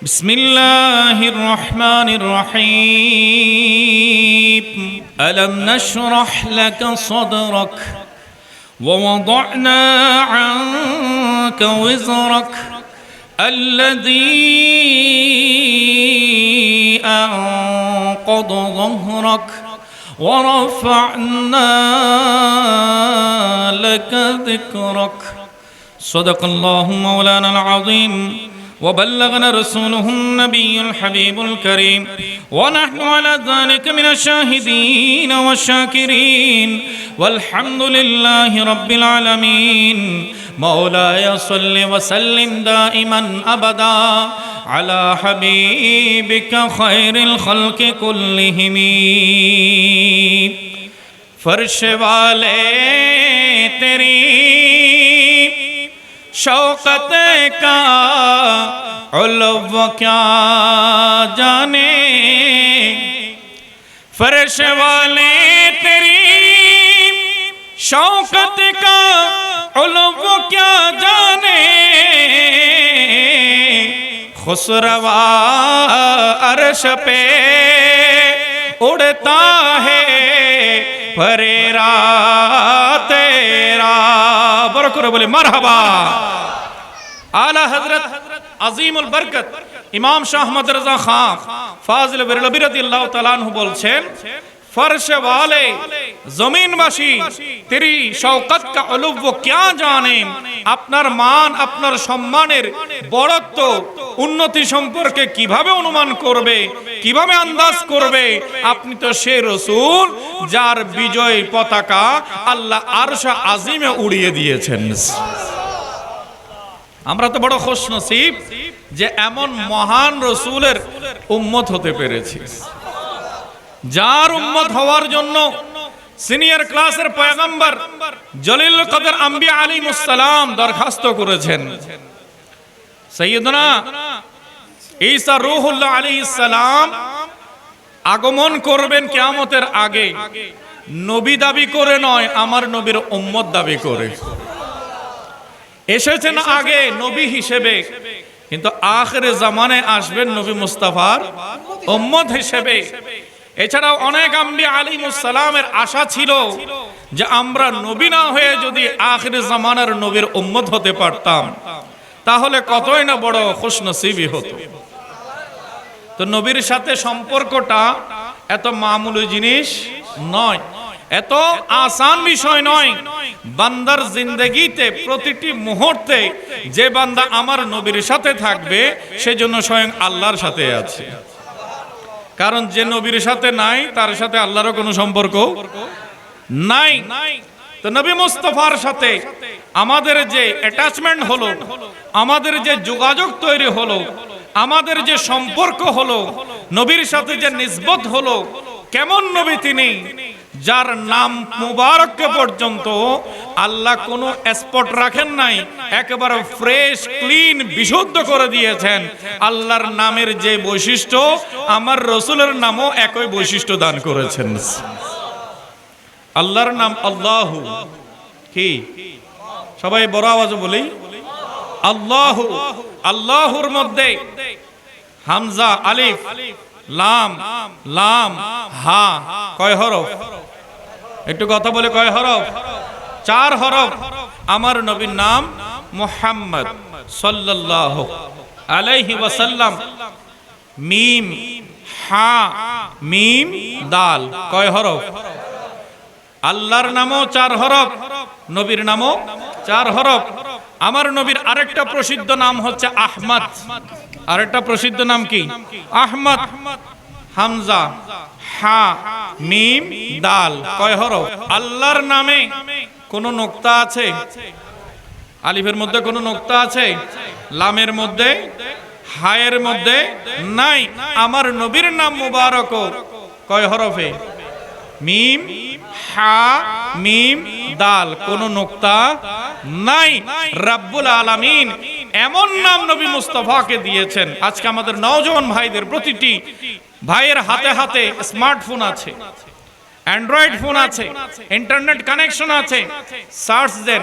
بسم الله الرحمن الرحيم ألم نشرح لك صدرك ووضعنا عنك وزرك الذي أنقض ظهرك ورفعنا لك ذكرك صدق الله مولانا العظيم وبلغنا رسوله النبي الحبيب الكريم ونحن على ذلك من الشاهدين والشاكرين والحمد لله رب العالمين مولاي صل وسلم دائما أبدا على حبيبك خير الخلق كلهم فرش والے تیری शौकत का उल्व क्या जाने फर्श वाले तेरी शौकत का उल्व क्या जाने खुसरवा अर्श पे उड़ता है फरेरा तेरा बरकत बोले मरहबा आला हजरत अजीमुल बरकत इमाम शाह अहमद रजा खान फाजिल बेरलवी রাদিয়াল্লাহু তাআলা আনহু বলছেন फर्श वाले जमीनবাসী तेरी शौकत का उलुव क्या जाने আপনার মান আপনার সম্মানের বড়ত্ব উন্নতি সম্পর্কে কিভাবে অনুমান করবে কিভাবে আন্দাজ করবে আপনি তো সেই রাসূল যার বিজয় পতাকা আল্লাহ আরশ আজিমে উড়িয়ে দিয়েছেন আমরা তো বড় খুশনসিব যে এমন মহান রাসূলের উম্মত হতে পেরেছি যার উম্মত হওয়ার জন্য সিনিয়র ক্লাসের পয়গম্বর জলিল কদর আম্বিয়া আলাইহিস সালাম দরখাস্ত করেছেন সাইয়্যিদনা ঈসা রূহুল্লাহ আলাইহিস সালাম আগমন করবেন কিয়ামতের আগে নবী দাবি করে নয় আমার নবীর উম্মত দাবি করে এসেছেন আগে নবী হিসেবে কিন্তু আখিরে জামানায় আসবেন নবী মুস্তাফার উম্মত হিসেবে এছাড়াও অনেক আম্বিয়া আলাইহিস সালামের আশা ছিল যে আমরা নবী না হয়ে যদি আখিরে জামানার নবীর উম্মত হতে পারতাম তাহলে কতই না বড় খুশনসিবি হতো তো নবীর সাথে সম্পর্কটা এত মামুলি জিনিস নয় এত আসান বিষয় নয় বান্দার জিন্দেগিতে প্রতিটি মুহূর্তে যে বান্দা আমার নবীর সাথে থাকবে সেজন্য স্বয়ং আল্লাহর সাথে আছে কারণ যে নবীর সাথে নাই তার সাথে আল্লাহরও কোনো সম্পর্ক নাই তো নবী মুস্তাফার সাথে আমাদের যে অ্যাটাচমেন্ট হলো আমাদের যে যোগাযোগ তৈরি হলো আমাদের যে সম্পর্ক হলো নবীর সাথে যে নিসবত হলো কেমন নবী তিনি যার নাম মুবারক পর্যন্ত আল্লাহ কোনো স্পট রাখেন নাই একেবারে ফ্রেশ ক্লিন বিশুদ্ধ করে দিয়েছেন আল্লাহর নামের যে বৈশিষ্ট্য আমার রাসূলের নামও একই বৈশিষ্ট্য দান করেছেন আল্লাহর নাম আল্লাহু কি সবাই বড় আওয়াজে বলি আল্লাহু আল্লাহুর মধ্যে হামজা আলিফ লাম লাম হা কয় হরফ একটু কথা বলে কয় হরফ চার হরফ আমার নবীর নাম মুহাম্মদ সাল্লাল্লাহু আলাইহি ওয়াসাল্লাম মিম হা মিম দাল কয় হরফ আল্লাহর নামও চার হরফ নবীর নামও চার হরফ আমার নবীর আরেকটা প্রসিদ্ধ নাম হচ্ছে আহমদ আরেকটা প্রসিদ্ধ নাম কি আহমদ হামজা হা মিম দাল কয় হরফ আল্লাহর নামে কোন নোক্তা আছে আলিফের মধ্যে কোন নোক্তা আছে লামের মধ্যে হায়ের মধ্যে নাই আমার নবীর নাম মুবারক কয় হরফে মিম হা মিম দাল কোন নোক্তা নাই রব্বুল আলামিন এমন নাম নবী মুস্তাফাকে দিয়েছেন আজকে আমাদের নওজোয়ান ভাইদের প্রতিটি ভাইয়ের হাতে হাতে স্মার্টফোন আছে অ্যান্ড্রয়েড ফোন আছে ইন্টারনেট কানেকশন আছে সার্চ দেন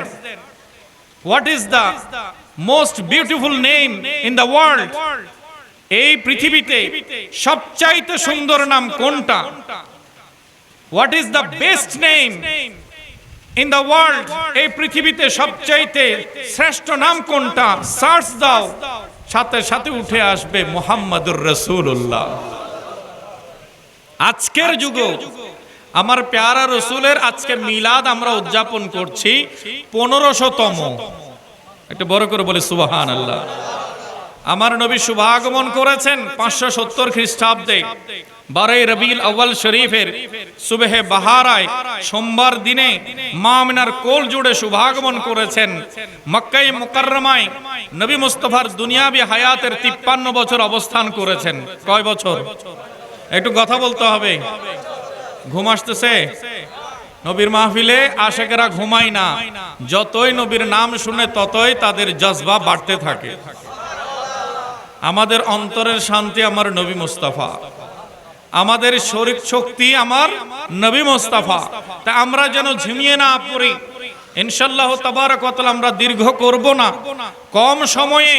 what is the most beautiful name in the world এই পৃথিবীতে সবচাইতে সুন্দর নাম কোনটা? What is the best name in the world? এই পৃথিবীতে সবচাইতে শ্রেষ্ঠ নাম কোনটা? সার্চ দাও, সাথে সাথে উঠে আসবে মুহাম্মাদুর রাসূলুল্লাহ। আজকের যুগে আমার প্যারা রসুলের আজকে মিলাদ আমরা উদযাপন করছি 1500তম। একটু বড় করে বলে সুবহানাল্লাহ। আমার নবী শুভাগমন করেছেন 570 খ্রিস্টাব্দে 12 রবিউল আউয়াল শরীফের সুবহে বাহারায় সোমবার দিনে মা আমিনার কোল জুড়ে শুভাগমন করেছেন। মক্কায়ে মুকাররমায় নবী মুস্তাফার দুনিয়াবি হায়াতের 53 বছর অবস্থান করেছেন। কয় বছর? একটু কথা বলতে হবে। ঘুম আসতেছে? নবীর মাহফিলে আশেকেরা ঘুমায় না, যতই নবীর নাম শুনে ততই তাদের জজবা বাড়তে থাকে। আমাদের অন্তরের শান্তি আমার নবী মুস্তাফা, আমাদের শরীর শক্তি আমার নবী মুস্তাফা। তা আমরা যেন ঝিমিয়ে না পড়ি। ইনশাআল্লাহ তাবারাক ওয়া তাআলা আমরা দীর্ঘ করব না, কম সময়ে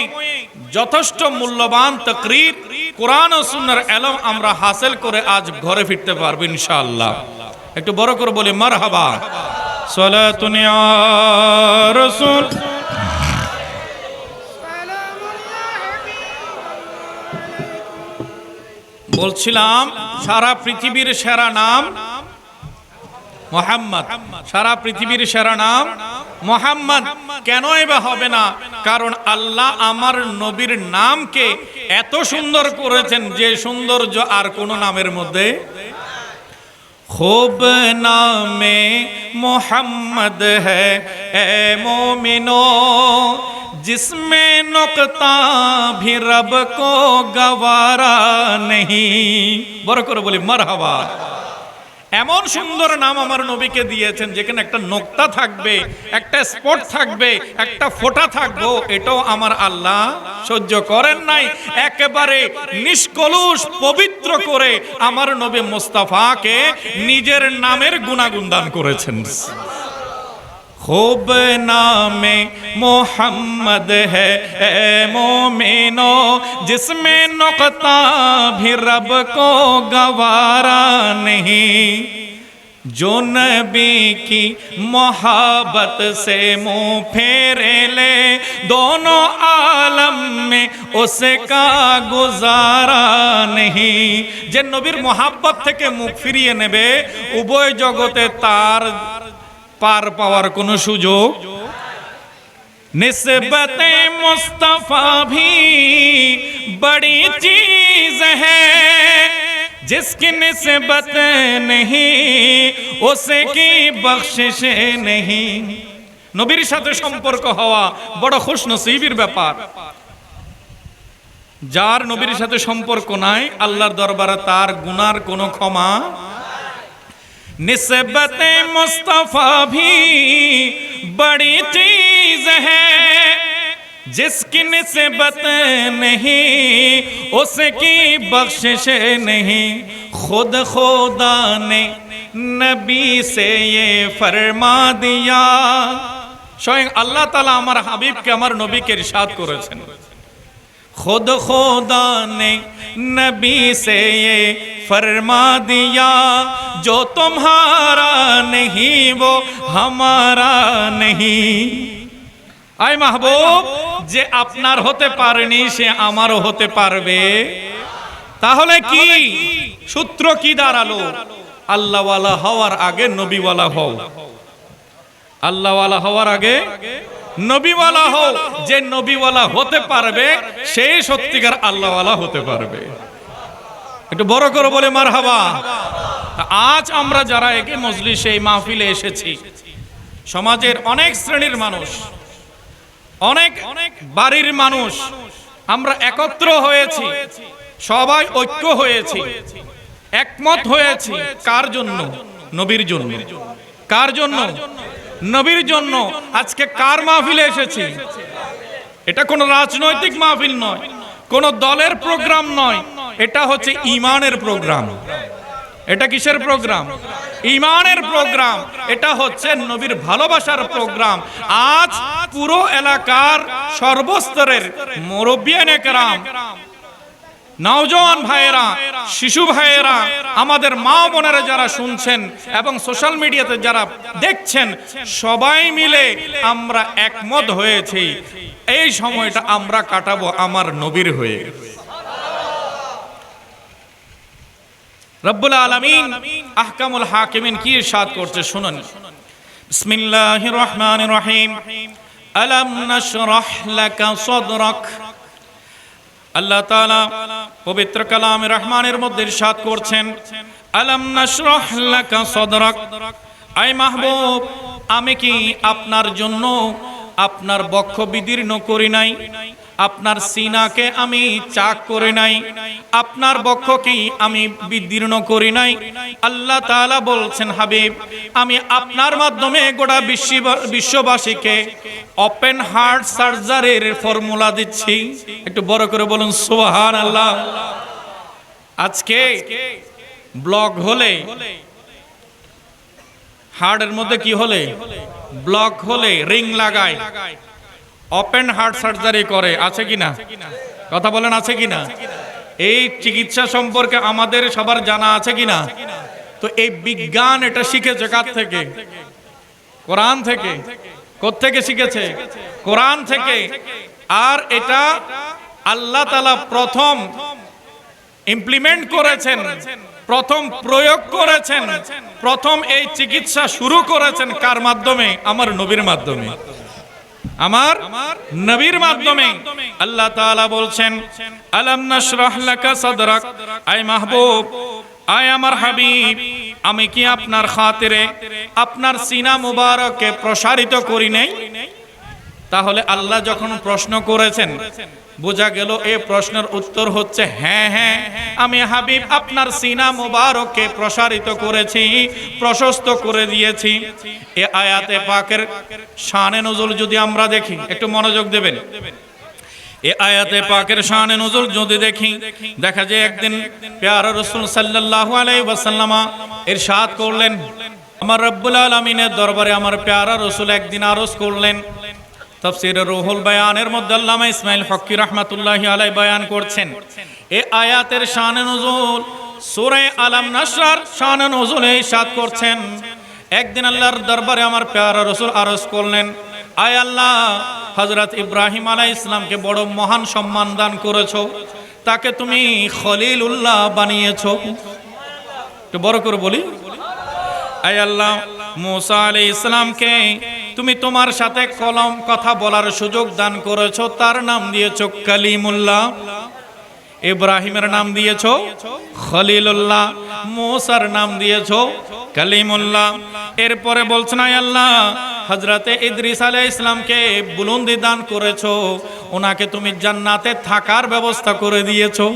যথেষ্ট মূল্যবান তাকরীর কোরআন ও সুন্নাহর ইলম আমরা হাসিল করে আজ ঘরে ফিরতে পারবো ইনশাআল্লাহ। একটু বড় করে বলি মারহাবা। সালাতুন ইয়া রাসূল। বলছিলাম সারা পৃথিবীর সেরা নাম মুহাম্মদ। সারা পৃথিবীর সেরা নাম মুহাম্মদ। কেনই বা হবে না? কারণ আল্লাহ আমার নবীর নামকে এত সুন্দর করেছেন যে সৌন্দর্য আর কোন নামের মধ্যে। খুব নামে মোহাম্মদ হ্যায় এ মোমিনো जिसमें नुक्ता भी रब को गवारा नहीं। বড় করে বলি মারহাবা। এমন সুন্দর নাম আমার নবীকে দিয়েছেন যেখানে একটা নোক্তা থাকবে, একটা স্পট থাকবে, একটা ফোঁটা থাকবে, এটাও আমার আল্লাহ সহ্য করেন নাই। একেবারে নিষ্কলুষ পবিত্র করে আমার নবী মুস্তাফাকে নিজের নামের গুণাগুণ দান করেছেন। खूब नामे मोहम्मद है ए मोमिनो जिसमें नुक्ता भी रब को गवारा नहीं। जो नबी की मोहब्बत से मुँह फेरे ले दोनों आलम में उसका गुजारा नहीं। जे नबीर मोहब्बत থেকে মুখ ফিরিয়ে নেবে উভয় জগতে তার পার পাওয়ার কোনো সুযোগ। निस्बते मुस्तफा भी बड़ी चीज है जिसकी निस्बत नहीं उसकी बख्शिश नहीं। নবীর সাথে সম্পর্ক হওয়া বড় খুশনসিবের ব্যাপার। যার নবীর সাথে সম্পর্ক নাই আল্লাহর দরবারে তার গুনার কোনো ক্ষমা। निस्बते मुस्तफा भी बड़ी चीज है जिसकी निस्बत नहीं उसकी बख्शिश नहीं। खुद खुदा ने नबी से ये फरमा दिया। स्वयं अल्लाह ताला আমার হাবিবকে আমার নবীকে ইরশাদ করেছেন। खुद खुदा ने नबी से ये फरमा दिया जो तुम्हारा नहीं वो हमारा नहीं। आय महबूब যে আপনার হতে পারেনি সে আমারও হতে পারবে। তাহলে কি সূত্র কি দাঁড়ালো? আল্লাহওয়ালা হওয়ার আগে নবীওয়ালা হও। আল্লাহওয়ালা হওয়ার আগে নবীওয়ালা হও। যে নবীওয়ালা হতে পারবে সেই সত্যিকার আল্লাহওয়ালা হতে পারবে। একটু বড় করে বলে মারহাবা। আজ আমরা যারা একে মজলিসে এই মাহফিলে এসেছি, সমাজের অনেক শ্রেণীর মানুষ, অনেক বাড়ির মানুষ, আমরা একত্র হয়েছি, সবাই ঐক্য হয়েছি, একমত হয়েছি। কার জন্য? নবীর জন্য। কার জন্য? নবীর জন্য। আজকে কার মাহফিলে এসেছি? এটা কোনো রাজনৈতিক মাহফিল নয়, কোন দলের প্রোগ্রাম নয়, এটা হচ্ছে ঈমানের প্রোগ্রাম। এটা কিসের প্রোগ্রাম? ঈমানের প্রোগ্রাম। এটা হচ্ছে নবীর ভালোবাসার প্রোগ্রাম। আজ পুরো এলাকার সর্বস্তরের মুরব্বিয়ানে কেরাম, নওজোয়ান ভাইয়েরা, শিশু ভাইয়েরা, আমাদের মা বোনেরা যারা শুনছেন এবং সোশ্যাল মিডিয়াতে যারা দেখছেন, সবাই মিলে আমরা একমত হয়েছি এই সময়টা আমরা কাটাবো আমার নবীর হয়ে। রব্বুল আলামিন আহকামুল হাকিমিন কি ইরশাদ করছে শুনুন। বিসমিল্লাহির রহমানির রহিম। আলাম নাশরাহ লাকা সাদরাক। আল্লাহ তাআলা পবিত্র কালামে রহমানের মধ্যে ইরশাদ করছেন, আলাম নাশরাহ লাকা সাদরাক। আয় মাহবুব, আমি কি আপনার জন্য আপনার বক্ষ বিদীর্ণ করি নাই? আপনার সিনাকে আমি চাক করে নাই? আপনার বক্ষকে আমি বিদীর্ণ করি নাই? আল্লাহ তাআলা বলছেন, হাবিব, আমি আপনার মাধ্যমে গোটা বিশ্ববাসীকে ওপেন হার্ট সার্জারির ফর্মুলা দিচ্ছি। একটু বড় করে বলুন সুবহানাল্লাহ। আজকে ব্লক হলে, হার্টের মধ্যে কি হলে, ব্লক হলে রিং লাগায়, ওপেন হার্ট সার্জারি করে, আছে কিনা? কথা বলেন, আছে কিনা? এই চিকিৎসা সম্পর্কে আমাদের সবার জানা আছে কিনা? তো এই বিজ্ঞান এটা শিখেছে কার থেকে? কোরআন থেকে। কোত্থেকে শিখেছে? কোরআন থেকে। আর এটা আল্লাহ তাআলা প্রথম ইমপ্লিমেন্ট করেছেন, প্রথম প্রয়োগ করেছেন, প্রথম এই চিকিৎসা শুরু করেছেন কার মাধ্যমে? আমার নবীর মাধ্যমে, আমার নবীর মাধ্যমে। আল্লাহ তাআলা বলছেন, আলাম নাশরাহ লাকা সাদরাক। আয় মাহবুব, আয় আমার হাবিব, আমি কি আপনার খাতিরে আপনার সিনা মুবারককে প্রসারিত করি নাই? তাহলে আল্লাহ যখন প্রশ্ন করেছেন, বোঝা গেল এই প্রশ্নের উত্তর হচ্ছে হ্যাঁ হ্যাঁ, আমি হাবিব আপনার সিনা মুবারককে প্রসারিত করেছি, প্রশস্ত করে দিয়েছি। এই আয়াতে পাকের শানে নুজুল যদি আমরা দেখি, একটু মনোযোগ দেবেন। এই আয়াতে পাকের শানে নুজুল যদি দেখি, দেখা যায় একদিন প্যারা রাসূল সাল্লাল্লাহু আলাইহি ওয়াসাল্লাম ইরশাদ করলেন, আমার রব্বুল আলামিনের দরবারে আমার প্যারা রাসূল একদিন আরজ করলেন। তাফসীরে রুহুল বায়ানের মধ্যে আল্লামা ইসমাইল হক্কি রাহমাতুল্লাহি আলাইহি বয়ান করছেন, এই আয়াতের শানে নুজুল সূরা আলাম নাশরার শানে নুজুলে ইরশাদ করছেন, একদিন আল্লাহর দরবারে আমার প্যারা রাসূল আরজ করলেন, আয় আল্লাহ, হযরত ইব্রাহিম আলাইহিস সালামকে বড় মহান সম্মান দান করেছো, তাকে তুমি খলিলুল্লাহ বানিয়েছো। একটু বড় করে বলি, আয় আল্লাহ, মুসা আলাইহিস সালামকে তুমি তোমার সাথে কলম কথা বলার সুযোগ দান করেছো, তার নাম দিয়েছো কালিমুল্লাহ। ইব্রাহিমের নাম দিয়েছো খলিলুল্লাহ, মুসার নাম দিয়েছো কালিমুল্লাহ। এরপরে বলছেন, আয় আল্লাহ, হযরতে ইদ্রিস আলাইহিস সালামকে বুলন্দি দান করেছো, ওনাকে তুমি জান্নাতে থাকার ব্যবস্থা করে দিয়েছো।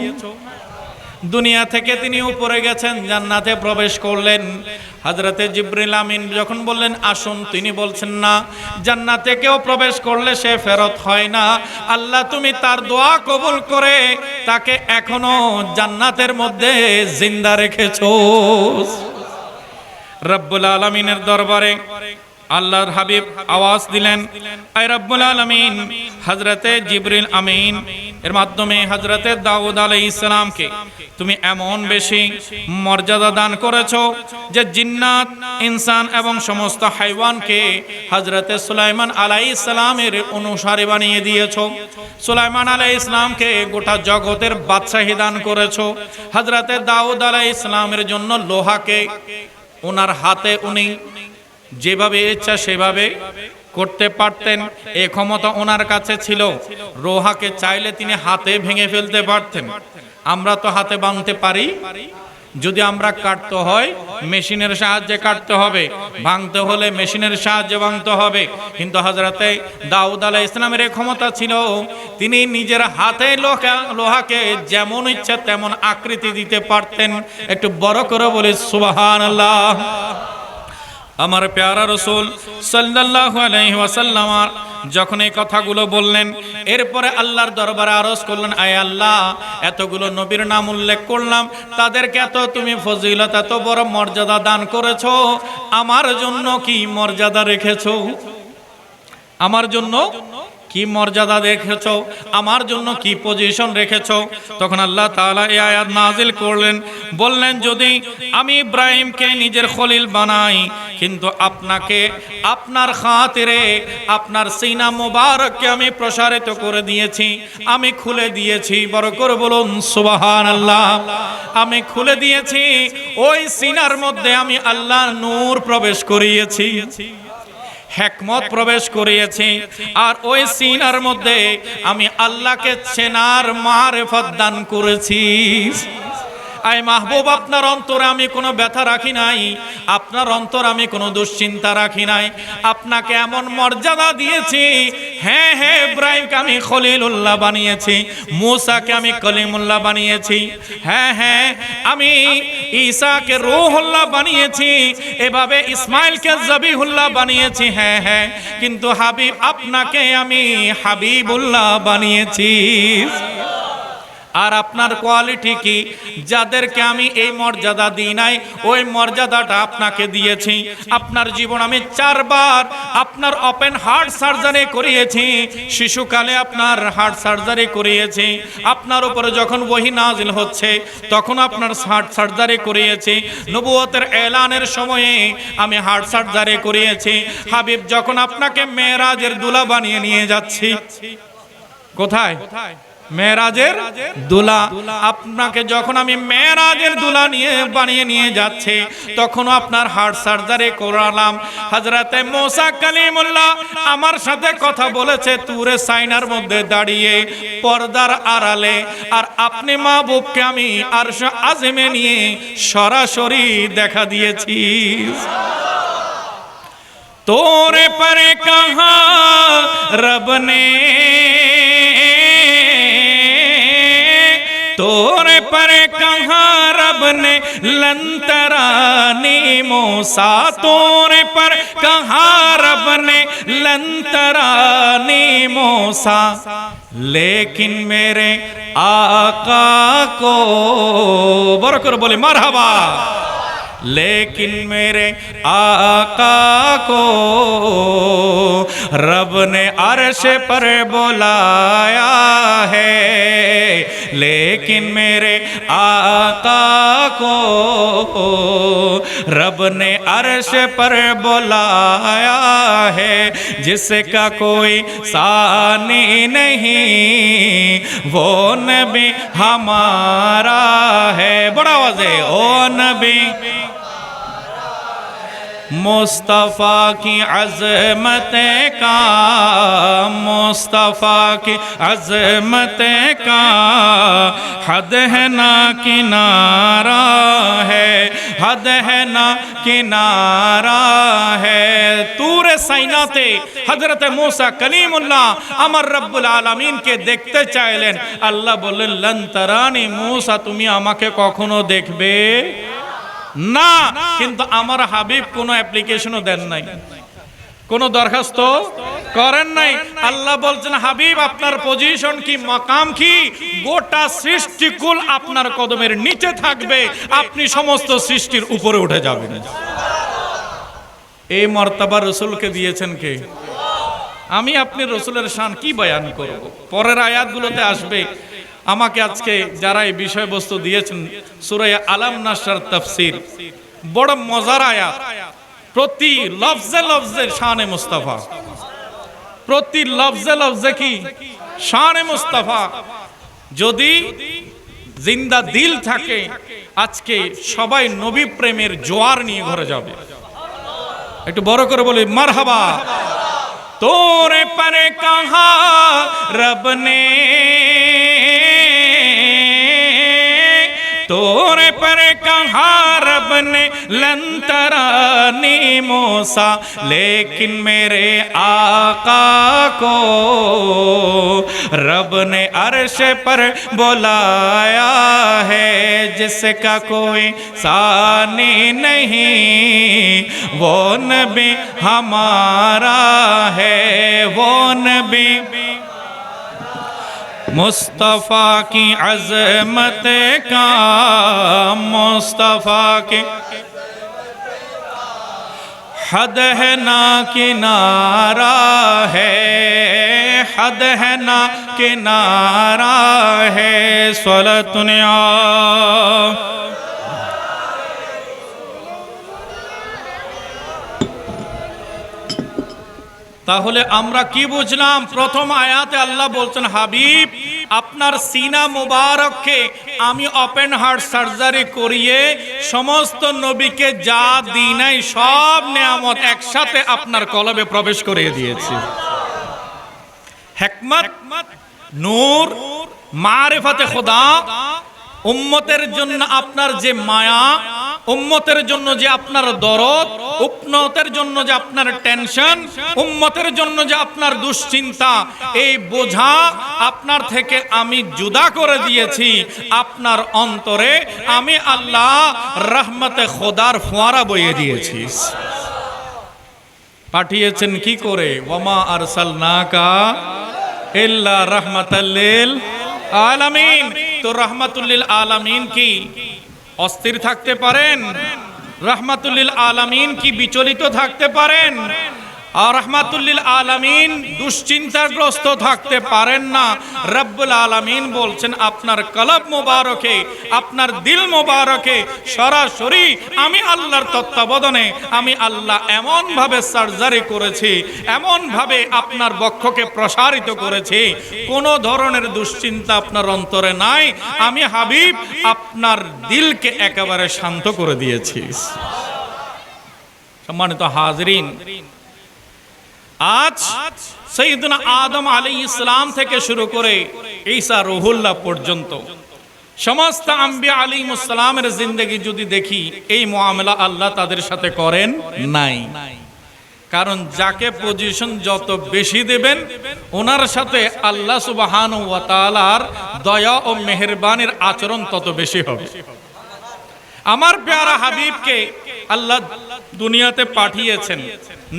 দুনিয়া থেকে তিনি উপরে গেছেন, জান্নাতে প্রবেশ করলেন। হযরতে জিবরিল আমিন যখন বললেন আসুন, তিনি বলছেন না, জান্নাতে কেউ প্রবেশ করলে সে ফেরত হয় না। আল্লাহ তুমি তার দোয়া কবুল করে তাকে এখনো জান্নাতের মধ্যে জিন্দা রেখেছো। রব্বুল আলামিনের দরবারে আল্লাহর হাবিব আওয়াজ দিলেন, আয় রব্বুল আলামিন, হযরতে জিবরিল আমিন এর মাধ্যমে হযরতে দাউদ আলাইহিস সালামকে তুমি এমন বেশি মর্যাদা দান করেছো যে জিন্নাত, ইনসান এবং সমস্ত হাইওয়ানকে হযরতে সুলাইমান আলাইহিস সালামের অনুসারী বানিয়ে দিয়েছো। সুলাইমান আলাইহিস সালামকে গোটা জগতের বাদশাহী দান করেছো। হযরতে দাউদ আলাইহিস সালামের জন্য লোহাকে ওনার হাতে উনি যেভাবে ইচ্ছা সেভাবে করতে পারতেন, এই ক্ষমতা ওনার কাছে ছিল। লোহাকে চাইলে তিনি হাতে ভেঙে ফেলতে পারতেন। আমরা তো হাতে ভাঙতে পারি, যদি আমরা কাটতে হয় মেশিনের সাহায্যে কাটতে হবে, ভাঙতে হলে মেশিনের সাহায্যে ভাঙতে হবে। কিন্তু হযরতে দাউদ আলাইহিস সালামের এই ক্ষমতা ছিল, তিনি নিজের হাতে লোহাকে যেমন ইচ্ছা তেমন আকৃতি দিতে পারতেন। একটু বড় করে বলি সুবহানাল্লাহ। আমার প্যারা রাসূল সাল্লাল্লাহু আলাইহি ওয়াসাল্লাম যখন এই কথাগুলো বললেন, এরপরে আল্লাহর দরবারে আরজ করলেন, আয় আল্লাহ, এতগুলো নবীর নাম উল্লেখ করলাম, তাদেরকে এত তুমি ফজিলত, এত বড় মর্যাদা দান করেছো, আমার জন্য কি মর্যাদা রেখেছো? আমার জন্য কি মর্যাদা রেখেছো, আমার জন্য কি পজিশন রেখেছো। তখন আল্লাহ তাআলা এই আয়াত নাজিল করলেন, বললেন যদি আমি ইব্রাহিমকে নিজের খলিল বানাই, কিন্তু আপনাকে আপনার খাতিরে আপনার সিনা মোবারককে আমি প্রসারিত করে দিয়েছি, আমি খুলে দিয়েছি। বড় করে বলুন সুবহানাল্লাহ। আমি খুলে দিয়েছি, ওই সিনার মধ্যে আমি আল্লাহর নূর প্রবেশ করিয়েছি, হিকমত প্রবেশ করিয়েছি, আর ওই সিনার মধ্যে আমি আল্লাহকে চেনার মারিফত দান করেছি। আয় মাহবুব, আপনার অন্তরে আমি কোনো ব্যথা রাখি নাই, আপনার অন্তরে আমি কোনো দুশ্চিন্তা রাখি নাই, আপনাকে এমন মর্যাদা দিয়েছি। হ্যাঁ হ্যাঁ, ইব্রাহিমকে আমি খলিলুল্লাহ বানিয়েছি, মূসাকে আমি কলিমুল্লাহ বানিয়েছি, হ্যাঁ হ্যাঁ আমি ঈসাকে রূহুল্লাহ বানিয়েছি, এভাবে ইসমাইলকে জবিহুল্লাহ বানিয়েছি, হ্যাঁ হ্যাঁ, কিন্তু হাবিব আপনাকে আমি হাবিবুল্লাহ বানিয়েছি। আর আপনার কোয়ালিটি কি? যাদেরকে আমি এই মর্যাদা দিই নাই, ওই মর্যাদাটা আপনাকে দিয়েছি। আপনার জীবন আমি 4 বার আপনার ওপেন হার্ট সার্জারি করিয়েছি, শিশুকালে আপনার হার্ট সার্জারি করিয়েছি, আপনার উপরে যখন ওহী নাজিল হচ্ছে তখন আপনার হার্ট সার্জারি করিয়েছি, নবুয়তের এলানের সময়ে আমি হার্ট সার্জারি করিয়েছি। হাবিব, যখন আপনাকে মেরাজের দুলা বানিয়ে নিয়ে যাচ্ছি, কোথায়? মেরাজের দুলা। আপনাকে যখন আমি মেরাজের দুলা বানিয়ে নিয়ে যাচ্ছে, তখন আপনার হার্ট সার্জারি করালাম। হযরতে মুসা কালিমুল্লাহ আমার সাথে কথা বলেছে তুরে সাইনার মধ্যে দাঁড়িয়ে পর্দার আড়ালে, আর আপনি মাহবুবকে আমি আরশ আযমে নিয়ে সরাসরি দেখা দিয়েছি। তোরে পরে কাহা রব নে, तोरे पर कहाँ रब ने लंतरानी मूसा, तोरे पर कहाँ रब ने लंतरानी मूसा, लेकिन मेरे आका को, बरकर बोले मरहबा, लेकिन मेरे आका को रब ने अर्श पर बुलाया है, लेकिन मेरे आका को रब ने अर्श पर बुलाया है, जिसका कोई सानी नहीं वो नबी हमारा है। बड़ा आवाज़ है, ओ नबी मुस्तफ़ा की अज़मत का, मुस्तफ़ा की अज़मत का हद है ना किनारा है, हद है ना किनारा है। तूरे साइनाते हज़रत मूसा कलीमुल्लाह अमर रब्बुल आलमीन के देखते चाइलेन, अल्लाह बोलेन लन तरानी, मूसा तुमी आमाके कखनो देखबे না। কিন্তু আমার হাবিব কোনো অ্যাপ্লিকেশনও দেন নাই, কোনো দরখাস্ত করেন নাই। আল্লাহ বলছেন হাবিব আপনার পজিশন কি, মাকাম কি, গোটা সৃষ্টিকুল আপনার কদমের নিচে থাকবে, আপনি সমস্ত সৃষ্টির উপরে উঠে যাবেন। এই মর্তবা রাসূলকে দিয়েছেন কে? আমি আপনি রাসূলের শান কি বয়ান করব? পরের আয়াতগুলোতে আসবে। আমাকে আজকে যারা এই বিষয়বস্তু দিয়েছেন সূরা আলাম নাসর তাফসীর, বড় মজার আয়াত, প্রতি লফজে লফজে শানে মুস্তাফা, প্রতি লফজে লফজে কি শানে মুস্তাফা। যদি জিন্দা দিল থাকে আজকে সবাই নবী প্রেমের জোয়ার নিয়ে ঘরে যাবে। একটু বড় করে বলি মারহাবা। তোরে পরে কাহা রব নে, तोरे पर कहाँ रब ने लंतरानी मूसा, लेकिन मेरे आका को रब ने अर्श पर बुलाया है, जिसका कोई सानी नहीं वो नबी हमारा है, वो नबी मुस्तफ़ा की अज़मत का, मुस्तफ़ा की हद है ना किनारा है, हद है ना किनारा है स्वलतुनिया। তাহলে আমরা কি বুঝলাম? প্রথম আয়াতে আল্লাহ বলছেন, হাবিব আপনার সিনা মুবারককে আমি ওপেন হার্ট সার্জারি করিয়ে সমস্ত নবীকে যা দিই নাই সব নেয়ামত একসাথে আপনার কলবে প্রবেশ করিয়ে দিয়েছি। হিকমত, নূর, মারিফাতে খোদা, উম্মতের জন্য আপনার যে মায়া, উম্মতের জন্য যে আপনার দরদ, উম্মতের জন্য যে আপনার টেনশন, উম্মতের জন্য যে আপনার দুশ্চিন্তা, এই বোঝা আপনার থেকে আমি জুদা করে দিয়েছি। আপনার অন্তরে আমি আল্লাহ রহমতে খোদার ফোয়ারা বইয়ে দিয়েছি। পাঠিয়েছেন কি করে? ওয়ামা আরসালনাকা ইল্লা রাহমাতাল লিল আলামিন। তো রাহমাতুল লিল আলামিন কি অস্থির থাকতে পারেন? রাহমাতুল লিল আলামিন কি বিচলিত থাকতে পারেন? আর রাহমাতুল লিল আলামিন দুশ্চিন্তাগ্রস্ত থাকতে পারেন না। রব্বুল আলামিন বলছেন আপনার কলব মোবারকে, আপনার দিল মোবারকে সরাসরি আমি আল্লাহর তত্ত্বাবধানে আমি আল্লাহ এমন ভাবে সার্জারি করেছি, এমন ভাবে আপনার বক্ষকে প্রসারিত করেছি, কোনো ধরনের দুশ্চিন্তা আপনার অন্তরে নাই। আমি হাবিব আপনার দিলকে একেবারে শান্ত করে দিয়েছি। সম্মানিত হাজরিন, আজ সৈয়দনা আদম আলাইহিস সালাম থেকে শুরু করে ঈসা রুহুল্লাহ পর্যন্ত সমস্ত আম্বিয়া আলাইহিস সালামের জিন্দেগি যদি দেখি, এই মুআমালা আল্লাহ তাদের সাথে করেন নাই। কারণ যাকে পজিশন যত বেশি দেবেন ওনার সাথে আল্লাহ সুবহানাহু ওয়া তাআলার দয়া ও মেহেরবানির আচরণ তত বেশি হবে। আমার প্যারা হাবিবকে আল্লাহ দুনিয়াতে পাঠিয়েছেন।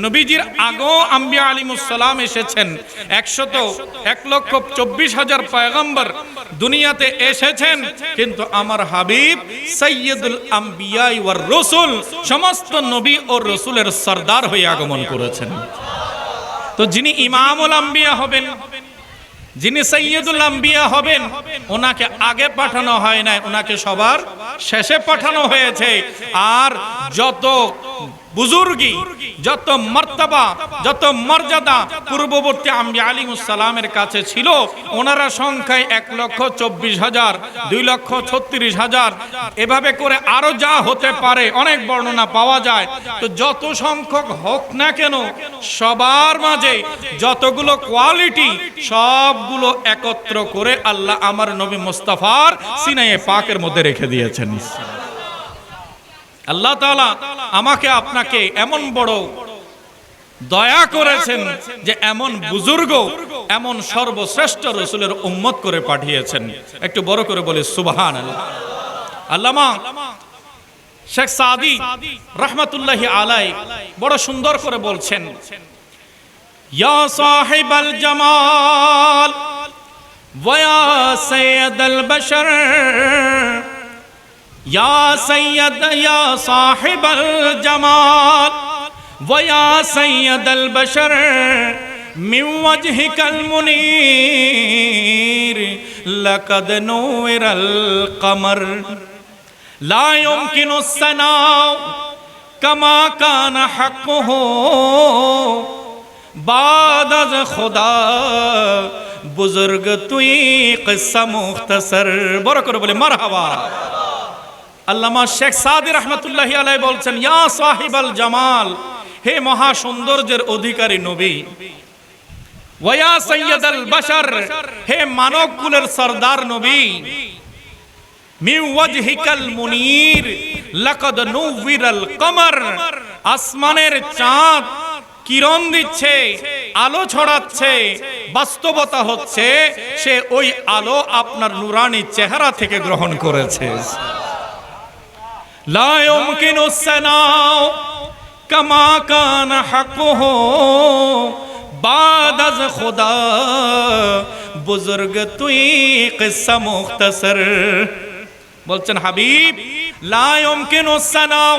নবীজির আগেও আম্বিয়া আলাইহিস সালাম এসেছেন। 1,24,000 পয়গম্বর দুনিয়াতে এসেছেন, কিন্তু আমার হাবিব সাইয়্যিদুল আম্বিয়া ওয়ার রাসূল, সমস্ত নবী ও রাসূলের সরদার হয়ে আগমন করেছেন। তো যিনি ইমামুল আম্বিয়া হবেন, যিনি সাইয়্যিদুল আম্বিয়া হবেন, ওনাকে আগে পাঠানো হয় না, ওনাকে সবার শেষে পাঠানো হয়েছে। আর যত বুজুর্গি, যত মর্তবা, যত মর্যাদা পূর্ববর্তী আম্বিয়া আলাইহিস সালামের কাছে ছিল, ওনারা সংখ্যায় 1,24,000, 2,36,000, এভাবে করে আরো যা হতে পারে অনেক বর্ণনা পাওয়া যায়। তো যত সংখ্যক হোক না কেন, সবার মাঝে যতগুলো কোয়ালিটি সবগুলো একত্র করে আল্লাহ আমার নবী মুস্তাফার সিনায়ে পাকের মধ্যে রেখে দিয়েছেন। আল্লাহ তাআলা আমাকে আপনাকে এমন বড় দয়া করেছেন যে এমন বুজুর্গ, এমন সর্বশ্রেষ্ঠ রাসূলের উম্মত করে পাঠিয়েছেন। একটু বড় করে বলি সুবহানাল্লাহ। আল্লামা শেখ সাদি রাহমাতুল্লাহি আলাইহি বড় সুন্দর করে বলছেন, ইয়া সাহিবাল জামাল ওয়া ইয়া সাইয়্যিদাল বাশার, या सैयद या साहिबल जमाल व या सैयदल बशर मिन वजहिकल मुनीर लक़द नूरल क़मर ला युमकिनु सनाउ कमा कान हक़्क़ुहु बाद अज़ खुदा बुजुर्ग तुई क़िस्सा मुख्तसर। बरो करे बोले मरहबा। আল্লামা শেখ সাদি রহমতুল্লাহি আলাইহি বলছেন, ইয়া সাহিবাল জামাল, হে মহা সৌন্দর্যের অধিকারী নবী, ওয়া ইয়া সাইয়্যিদাল বাশার, হে মানব কুলের সরদার নবী, মিন ওয়াজহিকাল মুনীর লাকাদ নুবিরাল কমর, আসমানের চাঁদ কিরণ দিচ্ছে, আলো ছড়াচ্ছে, বাস্তবতা হচ্ছে সে ওই আলো আপনার নুরানি চেহারা থেকে গ্রহণ করেছে। লা ইউমকিনু সানাউ কামা কানা হাক্কুহু बाद अज़ खुदा बुजुर्ग तुई किस्सा मुख्तसर। বলছেন হাবিব, লা ইউমকিনু সানাউ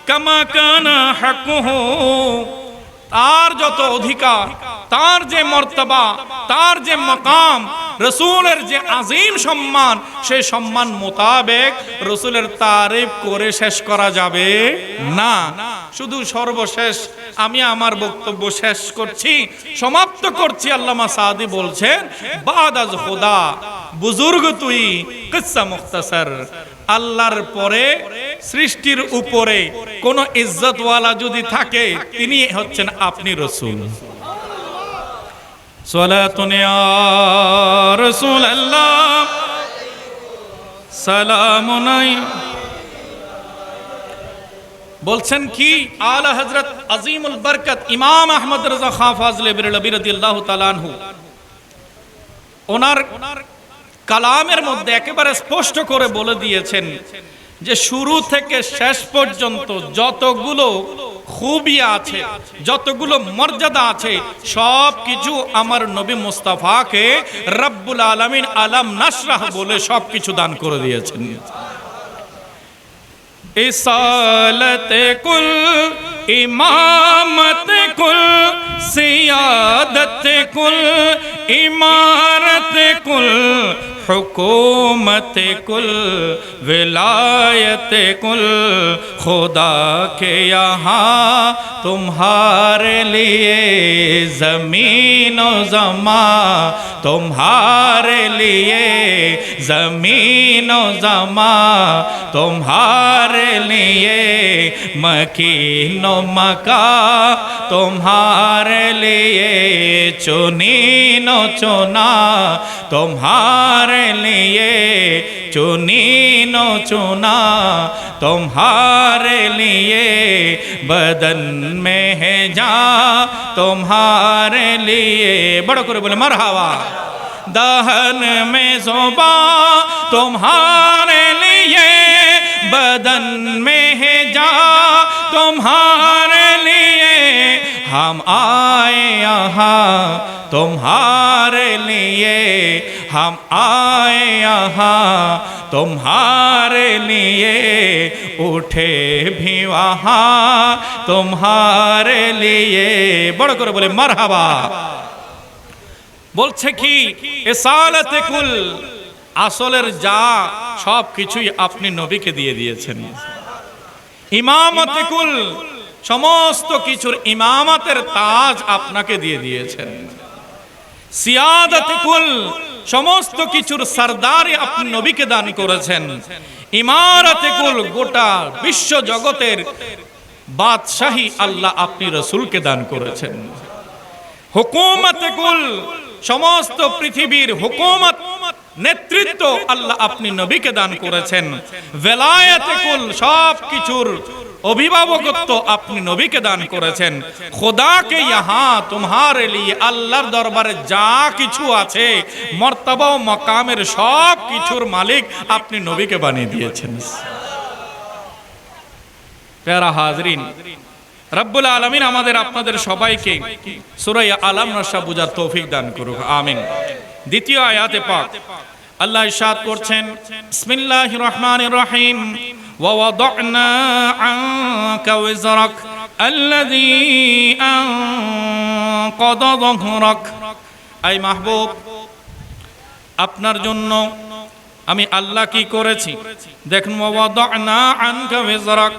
কামা কানা হাক্কুহু, আর যত অধিকার তার যে মর্তবা, তার যে মাকাম, রাসূলের যে আযীম সম্মান, সেই সম্মান মোতাবেক রাসূলের তারিফ করে শেষ করা যাবে না। শুধু সর্বশেষ আমি আমার বক্তব্য শেষ করছি, সমাপ্ত করছি। আল্লামা সাদি বলছেন, বাদ আজ খোদা বুজুর্গ তুই কিসসা মুখতাসার, আল্লাহর পরে সৃষ্টির উপরে কোন ইজ্জতওয়ালা যদি থাকে তিনি হচ্ছেন আপনি রাসূল। সালাতুন ইয়া রাসূলুল্লাহ সালামুন। বলছেন কি আলা হযরত আজিমুল বরকত ইমাম আহমদ রাজা খান ফাজলে বেরলভী রাদিয়াল্লাহু তাআলা আনহু ওনার কালামের মধ্যে একেবারে স্পষ্ট করে বলে দিয়েছেন যে শুরু থেকে শেষ পর্যন্ত যতগুলো খুবই আছে, যতগুলো মর্যাদা আছে, সব কিছু আমার নবী মুস্তাফাকে রব্বুল আলামিন আলাম নাশরাহ বলে সব কিছু দান করে দিয়েছেন। ইসালাত কুল, ইমামত কুল, সিয়াদত কুল, ইমারত কুল, हुकूमत कुल, विलायत कुल, खुदा के यहाँ तुम्हारे लिए ज़मीन व ज़मा, तुम्हारे लिए ज़मीन व ज़मा, तुम्हारे लिए मकीन व मका, तुम्हारे लिए चुनीन व चुना, तुम्हारे लिए चुनीनो चुना, तुम्हारे लिए बदन में है जा, तुम्हारे लिए बड़ो करे बोले मरहबा, दहन में ज़ुबा, तुम्हारे लिए बदन में है जा, तुम्हारे लिए हम आए यहाँ, तुम्हारे लिए हम आए यहाँ, तुम्हारे लिए उठे भी वहाँ, तुम्हारे लिए बड़ो करे बोले मरहबा। বলছে কি ইসালাতে কুল, আসলের যা সব কিছুই আপনি নবীকে দিয়ে দিয়েছেন। ইমামতে কুল, সমস্ত কিছুর ইমামতের তাজ আপনাকে দিয়ে দিয়েছেন। সিয়াদতে কুল, সমস্ত কিছুর সরদারি আপনি নবীকে দান করেছেন। ইমারতে কুল, গোটা বিশ্ব জগতের বাদশাহী আল্লাহ আপনি রাসূলকে দান করেছেন। হুকুমতে কুল, সমস্ত পৃথিবীর হুকুমত নেতৃত্ব আল্লাহ আপনি নবীকে দান করেছেন। ভেলায়েতে কুল, সব কিছুর অভিভাবকত্ব আপনি নবীকে দান করেছেন। খোদাকে ইহা তোমারে লিয়ে, আল্লাহর দরবারে যা কিছু আছে মর্তবা ও মাকামের সব কিছুর মালিক আপনি নবীকে বানিয়ে দিয়েছেন। প্যারা হাজরিন, রব্বুল আলামিন আমাদের আপনাদের সবাইকে সূরা আলাম নাশরা বুঝার তৌফিক দান করুক, আমিন। দ্বিতীয় আয়াতে পাক আল্লাহ ইরশাদ করছেন, বিসমিল্লাহির রহমানির রহিম, ওয়া ওয়াদা'না আনকা ওয়িজরাক আল্লাযী আনকাযা যহরাক। আই মাহবুব, আপনার জন্য আমি আল্লাহ কি করেছি দেখুন, ওয়া ওয়াদা'না আনকা ওয়িজরাক,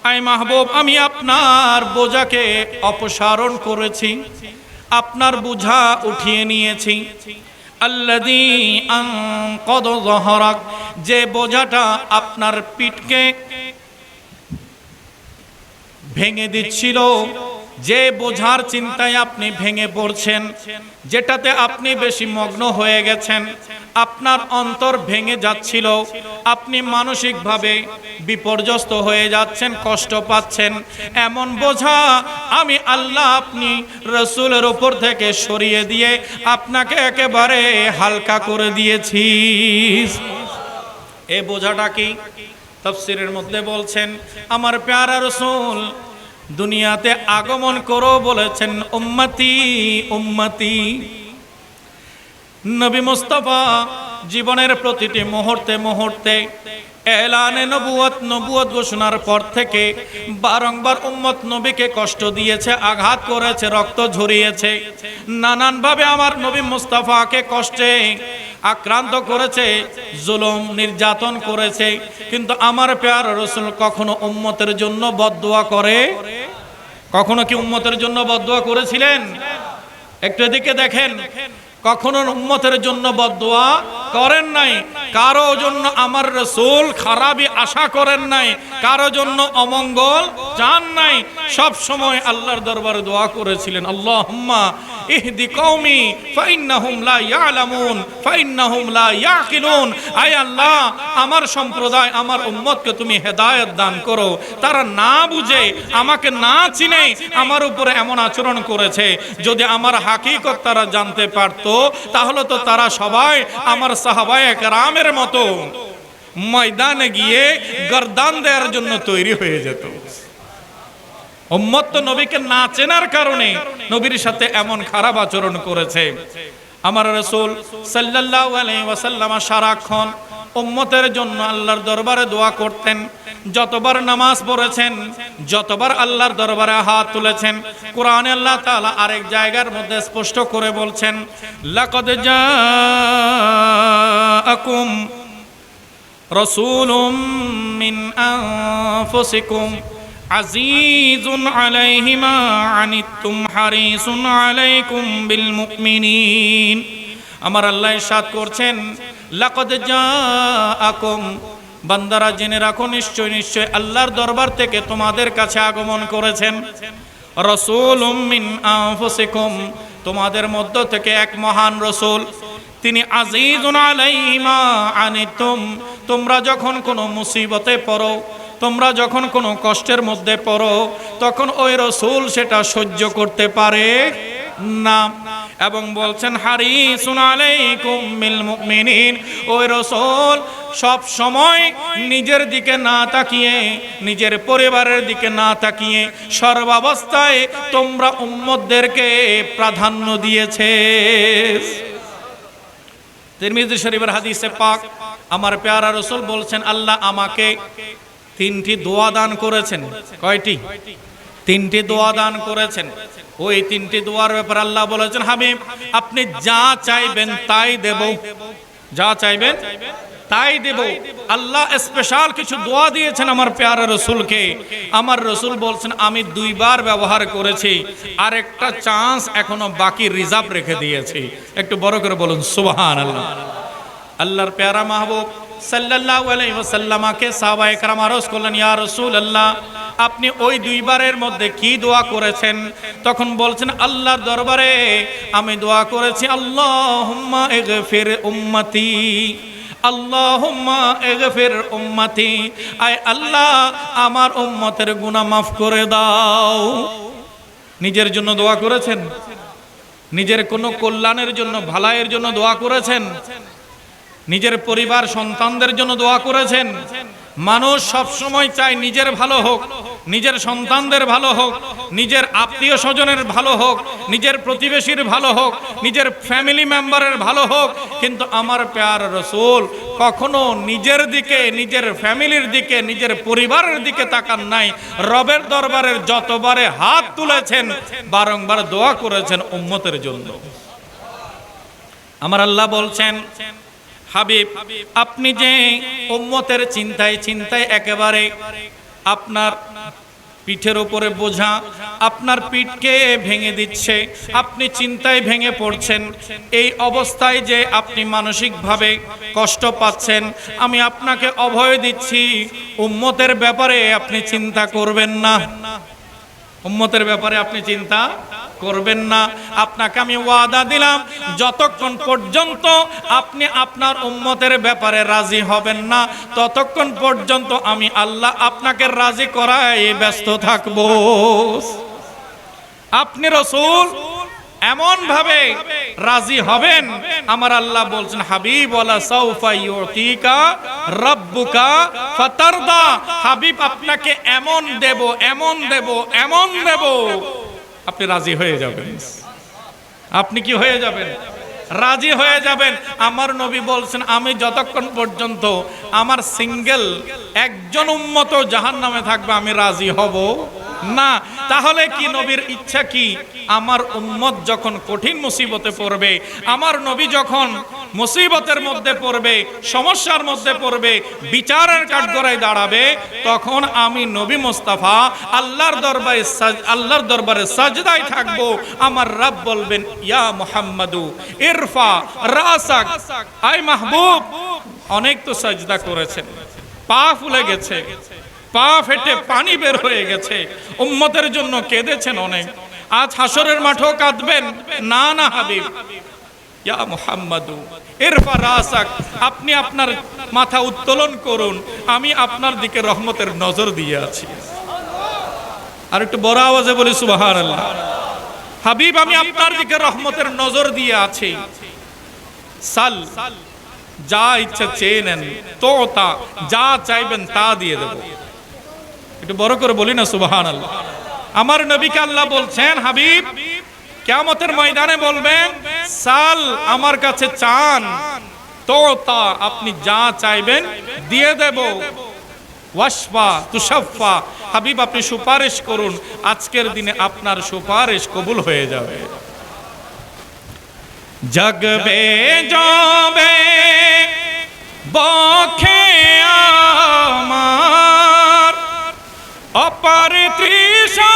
আই মাহবুব আমি আপনার বোঝাকে অপসারণ করেছি, আপনার বোঝা উঠিয়ে নিয়েছি। আল্লাযী আনকাযা যহরাক, যে বোঝাটা আপনার পিঠকে ভেঙে দিচ্ছিল, যে বোঝার চিন্তায় আপনি ভেঙে পড়ছেন, যেটাতে আপনি বেশি মগ্ন হয়ে গেছেন, আপনার অন্তর ভেঙে যাচ্ছিল, আপনি মানসিকভাবে বিপর্যস্ত হয়ে যাচ্ছেন, কষ্ট পাচ্ছেন, এমন বোঝা আমি আল্লাহ আপনি রাসূলের উপর থেকে সরিয়ে দিয়ে আপনাকে একেবারে হালকা করে দিয়েছি। এই বোঝাটা কি? তাফসীরের মধ্যে বলছেন, আমার প্যারা রাসূল দুনিয়াতে আগমন করো বলেছেন উম্মতি উম্মতি। নবী মুস্তাফা জীবনের প্রতিটি মুহূর্তে মুহূর্তে এলানে নবুয়ত ঘোষণার পর থেকে বারংবার উম্মত নবীকে কষ্ট দিয়েছে, আঘাত করেছে, রক্ত ঝরিয়েছে, নানানভাবে আমার নবী মুস্তাফাকে কষ্টে আক্রান্ত করেছে, জুলুম নির্যাতন করেছে। কিন্তু আমার প্যারা রাসূল কখনো উম্মতের জন্য বদদুয়া করে? কখনো কি উম্মতের জন্য বদদুয়া করেছিলেন? একটু এদিকে দেখেন, কখনো উম্মতের জন্য বদদুয়া করেন নাই। কারো জন্য আমার রাসূল খারাপই আশা করেন নাই, কারো জন্য অমঙ্গল চান নাই। সব সময় আল্লাহর দরবারে দোয়া করেছিলেন, আল্লাহুম্মা ইহদি কওমি ফাইন্নাহুম লা ইয়ালামুন ফাইন্নাহুম লা ইয়াকিলুন। আয় আল্লাহ, আমার সম্প্রদায়, আমার উম্মতকে তুমি হেদায়েত দান করো। তারা না বুঝে, আমাকে না চিনে আমার উপরে এমন আচরণ করেছে। যদি আমার হাকিকত তারা জানতে পারত, তাহলে তো তারা সবাই আমার সাহাবায়ে কেরামের মতো ময়দানে গিয়ে গর্দান দেওয়ার জন্য তৈরি হয়ে যেত। উম্মত তো নবীকে না চেনার কারণে নবীর সাথে এমন খারাপ আচরণ করেছে। আমার রাসূল সাল্লাল্লাহু আলাইহি ওয়াসাল্লাম সারাক্ষণ উম্মতের জন্য আল্লাহর দরবারে দোয়া করতেন। যতবার নামাজ পড়েছেন, যতবার আল্লাহর দরবারে হাত তুলেছেন, কোরআনে আল্লাহ তাআলা আরেক জায়গার মধ্যে স্পষ্ট করে বলছেন, লাকাদ জাআকুম রাসূলুম মিন আনফুসিকুম আজিজুন আলাইহি মা আনিতুম হারিসুন আলাইকুম বিল মুমিনিন। আমার আল্লাহ ইরশাদ করছেন, লাকাদ জাআকুম, বান্দারা জেনে রাখো, নিশ্চয় নিশ্চয় আল্লাহর দরবার থেকে তোমাদের কাছে আগমন করেছেন রাসূলুম মিন আনফুসিকুম, তোমাদের মধ্য থেকে এক মহান রাসূল। তিনি আজিজুন আলাইহি মা আনিতুম, তোমরা যখন কোনো মুসিবতে পড়ো, তোমরা যখন কোনো কষ্টের মধ্যে পড়ো, তখন ওই রাসূল সেটা সহ্য করতে পারে না। এবং বলছেন হারিসুন আলাইকুম বিল মুমিনিন, ওই রাসূল সব সময় নিজের দিকে না তাকিয়ে, নিজের পরিবারের দিকে না তাকিয়ে সর্বাবস্থায় তোমরা উম্মতদেরকে প্রাধান্য দিয়েছে। তিরমিজি শরীফের হাদিসে পাক আমার প্যারা রাসূল বলছেন, আল্লাহ আমাকে তিনটি দোয়া দান করেছেন। কয়টি? তিনটি দোয়া দান করেছেন। ওই তিনটি দোয়ার ব্যাপারে আল্লাহ বলেছেন, হাবিব আপনি যা চাইবেন তাই দেব, যা চাইবেন তাই দেব। আল্লাহ স্পেশাল কিছু দোয়া দিয়েছেন আমার প্যারা রাসূলকে। আমার রাসূল বলছেন, আমি দুইবার ব্যবহার করেছি, আর একটা চান্স এখনো বাকি রিজার্ভ রেখে দিয়েছি। একটু বড় করে বলুন সুবহানাল্লাহ। আল্লাহর প্যারা মাহবুব সাল্লাল্লাহু আলাইহি ওয়াসাল্লামকে সাহাবায়ে কেরাম আরজ করলেন, ইয়া রাসূলুল্লাহ আপনি ওই দুইবারের মধ্যে কি দোয়া করেছেন? তখন বলছেন, আল্লাহর দরবারে আমি দোয়া করেছি, আল্লাহুম্মা ইগফির উম্মতি, আল্লাহুম্মা ইগফির উম্মতি, আয় আল্লাহ আমার উম্মতের গুনাহ মাফ করে দাও। নিজের জন্য দোয়া করেছেন? নিজের কোনো কল্যাণের জন্য, ভালাইয়ের জন্য দোয়া করেছেন? নিজের পরিবার সন্তানদের জন্য দোয়া করেছেন? মানুষ সব সময় চায় নিজের ভালো হোক, নিজের সন্তানদের ভালো হোক, নিজের আত্মীয় স্বজনের ভালো হোক, নিজের প্রতিবেশীর ভালো হোক, নিজের ফ্যামিলি মেম্বারের ভালো হোক। কিন্তু আমার প্যারা রাসূল কখনো নিজের দিকে, নিজের ফ্যামিলির দিকে, নিজের পরিবারের দিকে তাকান নাই। রবের দরবারের যতবারে হাত তুলেছেন, বারংবার দোয়া করেছেন উম্মতের জন্য। আমার আল্লাহ বলছেন, হাবিব আপনি যে উম্মতের চিন্তায় চিন্তায় একেবারে আপনার পিঠের উপরে বোঝা আপনার পিঠকে ভেঙে দিচ্ছে, আপনি চিন্তায় ভেঙে পড়ছেন, এই অবস্থায় যে আপনি মানসিকভাবে কষ্ট পাচ্ছেন, আমি আপনাকে অভয় দিচ্ছি, উম্মতের ব্যাপারে আপনি চিন্তা করবেন না। উম্মতের ব্যাপারে আপনি চিন্তা করবেন না। আপনাকে আমি ওয়াদা দিলাম, যতক্ষণ পর্যন্ত আপনি আপনার উম্মতের ব্যাপারে রাজি হবেন না, ততক্ষণ পর্যন্ত আমি আল্লাহ আপনাকে রাজি করায় ব্যস্ত থাকব। আপনি রাসূল এমন ভাবে রাজি হবেন, আমার আল্লাহ বলছেন, হাবিব ওয়ালা সাউফা ইউতিকা রাব্বুকা ফাতারদা, হাবিব আপনাকে এমন দেব, এমন দেব, এমন দেব, আপনি রাজি হয়ে যাবেন। আপনি কি হয়ে যাবেন? রাজি হয়ে যাবেন। আমার নবী বলছেন আমি যতক্ষণ পর্যন্ত আমার সিঙ্গেল একজন উম্মত জাহান্নামে থাকবে আমি রাজি হব না। তাহলে কি নবীর ইচ্ছা কি? আমার উম্মত যখন কঠিন মুসিবতে পড়বে, আমার নবী যখন মুসিবতের মধ্যে পড়বে, সমস্যার মধ্যে পড়বে, বিচারের কাঠগড়ায় দাঁড়াবে, তখন আমি নবী মুস্তাফা আল্লাহর দরবারে সাজদায় থাকবো। আমার রব বলবেন ইয়া মুহাম্মাদু ইরফা রাসাক, আয় মাহবুব অনেক তো সাজদা করেছেন, পা ফুলে গেছে, পা ফেটে পানি বের হয়ে গেছে, উম্মতের জন্য কেঁদেছেন অনেক, আজ হাসরের মাঠেও কাঁদবেন। না না হাবিব, ইয়া মুহাম্মাদু ইরফা রাসাক, আপনি আপনার মাথা উত্তোলন করুন, আমি আপনার দিকে রহমতের নজর দিয়ে আছি। আর একটু বড় আওয়াজে বলি সুবহানাল্লাহ। হাবিব আমি আপনার দিকে রহমতের নজর দিয়ে আছি। সাল, যা ইচ্ছা চেয়ে নেন, তোতা যা চাইবেন তা দিয়ে দেব। একটু বড় করে বলি না সুবহানাল্লাহ। আমার নবীকে আল্লাহ বলছেন হাবিব কিয়ামতের ময়দানে বলবেন সাল, আমার কাছে চান, তোতা আপনি যা চাইবেন দিয়ে দেব। ওয়াশফা তুশাফা, হাবিব আপনি সুপারিশ করুন, আজকের দিনে আপনার সুপারিশ কবুল হয়ে যাবে। জাগবে যাবে বখে আমার, অপার তৃষা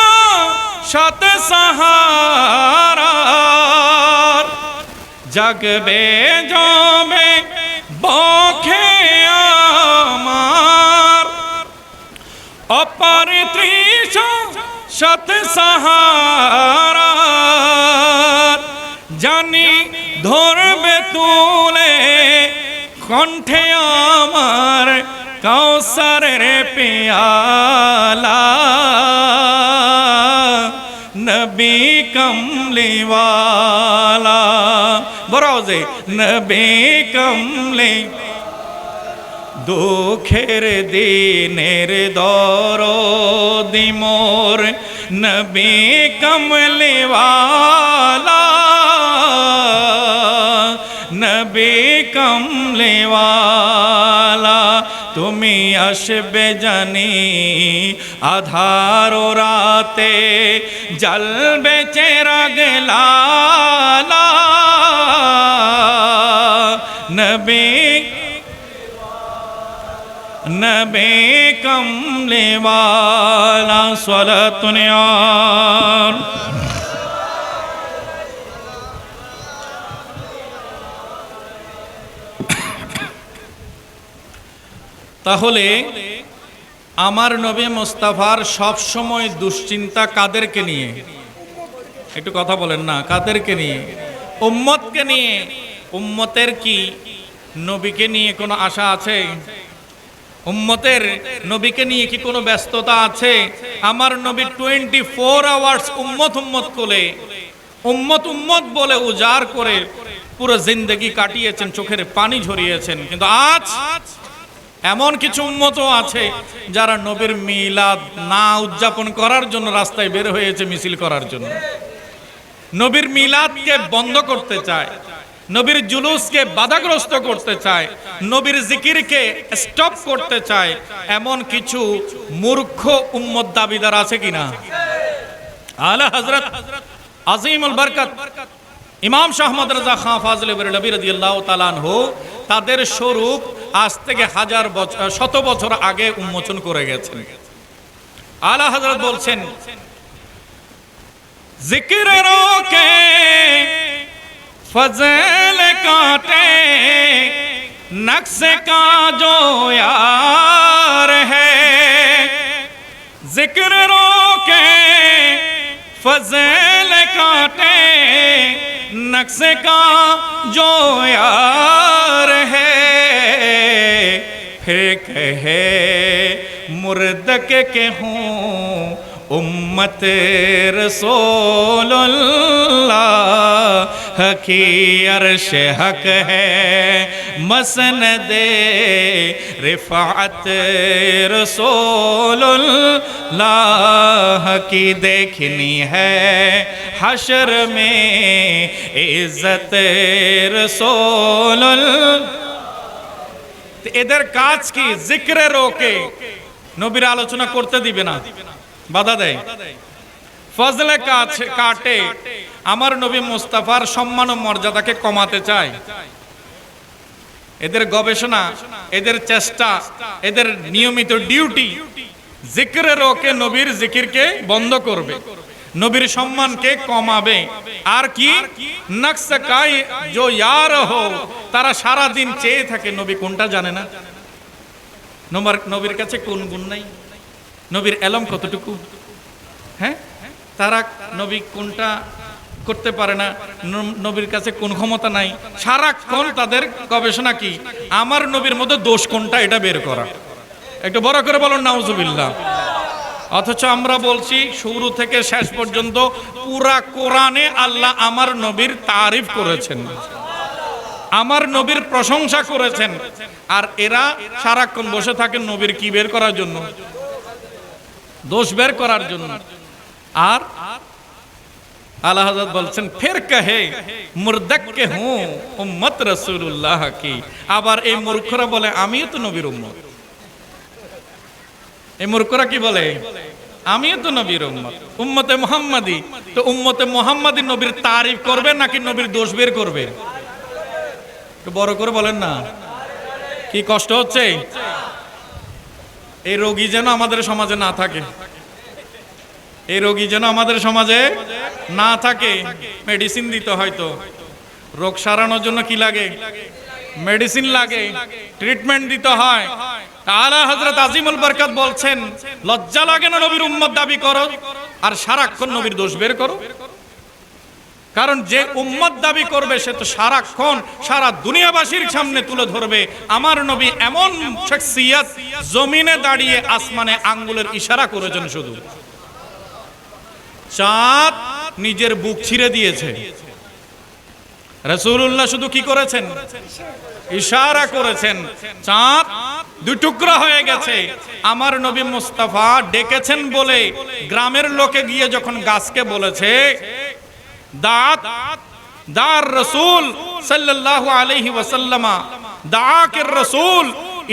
শত সাহারা, জাগবে যাবে বখে আমার, অপার তৃষা শত সাহারা, জানি ধরবে তুলে কণ্ঠে আমার কাউসারের পেয়ালা, নবী কমলিওয়ালা, বড়াও যে নবী কমলি, দুঃখের দিনের দরদি মোর নবী কমলিওয়ালা, নবী কমলিওয়ালা, তুমি আসবে জানি আধার রাতে, জ্বলবে চিরাগ লালা, নবী নবী কমলিওয়ালা, সালাতুন ইয়া। তাহলে আমার নবী মুস্তাফার সব সময় দুশ্চিন্তা কাদেরকে নিয়ে? একটু কথা বলেন না, কাদেরকে নিয়ে? উম্মতকে নিয়ে। উম্মতের কি নবীকে নিয়ে কোনো আশা আছে? উম্মতের নবীকে নিয়ে কি কোনো ব্যস্ততা আছে? আমার নবী 24 আওয়ার্স উম্মত উম্মত কোলে, উম্মত উম্মত বলে উজাড় করে পুরো জিন্দেগি কাটিয়েছেন, চোখের পানি ঝরিয়েছেন। কিন্তু আজ এমন কিছু উম্মতও আছে যারা নবীর মিলাদ না উদযাপন করার জন্য রাস্তায় বের হয়েছে মিছিল করার জন্য। নবীর মিলাদকে বন্ধ করতে চায়, নবীর জুলুসকে বাধাগ্রস্ত করতে চায়, নবীর জিকিরকে স্টপ করতে চায়। এমন কিছু মূর্খ উম্মত দাবিদার আছে কিনা? আলা হযরত আজিমুল বরকত ইমাম শাহ আহমদ রাজা খান ফাজলে বেরলভী রাদিয়াল্লাহু তাআলা আনহু তাদের স্বরূপ আজ থেকে শত বছর আগে উন্মোচন করে গেছেন। আলা হযরত বলছেন जिक्र रोके फजल काटे नक्श का जो यार है, जिक्र रोके फजल काटे नक्श का जो यार है, फिर कहे मुर्द के हूँ उम्मत रसूलुल्लाह की अर्श हक है, मसनद रिफात रसूलुल्लाह की देखनी है, हशर में इज्जत रसूलुल्लाह। এদের কাজ কি? জিক্রে রোকে, নবীর আলোচনা করতে দিবে না, বাধা দেয়। ফজলে কাটে, আমার নবী মুস্তাফার সম্মান ও মর্যাদাকে কমাতে চায়। এদের গবেষণা, এদের চেষ্টা, এদের নিয়মিত ডিউটি জিক্রে রোকে নবীর জিকিরকে বন্ধ করবে, নবীর সম্মানকে কমাবে। আর কি? নকশ কাই जो यार हो, তারা সারা দিন চেয়ে থাকে নবী কোনটা জানে না, নবীর কাছে কোন গুণ নাই, নবীর এলম কতটুকু, হ্যাঁ, তারা নবী কোনটা করতে পারে না, নবীর কাছে কোন ক্ষমতা নাই, সারাক্ষণ তাদের গবেষণা কি আমার নবীর মধ্যে দোষ কোনটা এটা বের করা। একটু বড় করে বলুন নাউজুবিল্লাহ। অথচ আমরা বলছি শুরু থেকে শেষ পর্যন্ত পুরা কোরআনে আল্লাহ আমার নবীর তারিফ করেছেন, আমার নবীর প্রশংসা করেছেন, আর এরা সারাক্ষণ বসে থাকেন নবীর কি বের করার জন্য, দোষ বের করার জন্য। আর আলা হযরত বলছেন ফির কহে মুরদক্কে হুঁ উম্মত রাসূলুল্লাহ কি। আবার এই মূর্খরা বলে আমিও তো নবীর উম্মত। এই মূর্খরা কি বলে? আমিও তো নবীর উম্মত, উম্মতে মুহাম্মাদি। তো উম্মতে মুহাম্মাদি নবীর তারিফ করবে নাকি নবীর দোষ বের করবে? একটু বড় করে বলেন না, কি কষ্ট হচ্ছে? এই রোগী যেন আমাদের সমাজে না থাকে, এই রোগী যেন আমাদের সমাজে না থাকে। মেডিসিন দিতে হয়তো, রোগ সারানোর জন্য কি লাগে? মেডিসিন লাগে, ট্রিটমেন্ট দিতে হয়। আলা হযরত আজিমুল বরকত বলছেন লজ্জা লাগে না নবীর উম্মত দাবি করো আর সারাক্ষণ নবীর দোষ বের করো? কারণ যে উম্মত দাবি করবে সে তো সারাক্ষণ সারা দুনিয়াবাসীর সামনে তুলে ধরবে আমার নবী এমন শখসিয়ত, জমিনে দাঁড়িয়ে আসমানে আঙ্গুলের ইশারা করেছেন, শুধু চাঁদ নিজের বুক ছিঁড়ে দিয়েছে, রাসূলুল্লাহ শুধু কি করেছেন? ইশারা করেছেন, চাঁদ দুই টুকরা হয়ে গেছে। আমার নবী মুস্তাফা ডেকেছেন বলে গ্রামের লোকে গিয়ে যখন গাছকে বলেছে দাত দার রাসূল সাল্লাল্লাহু আলাইহি ওয়াসাল্লামা দাআকের রাসূল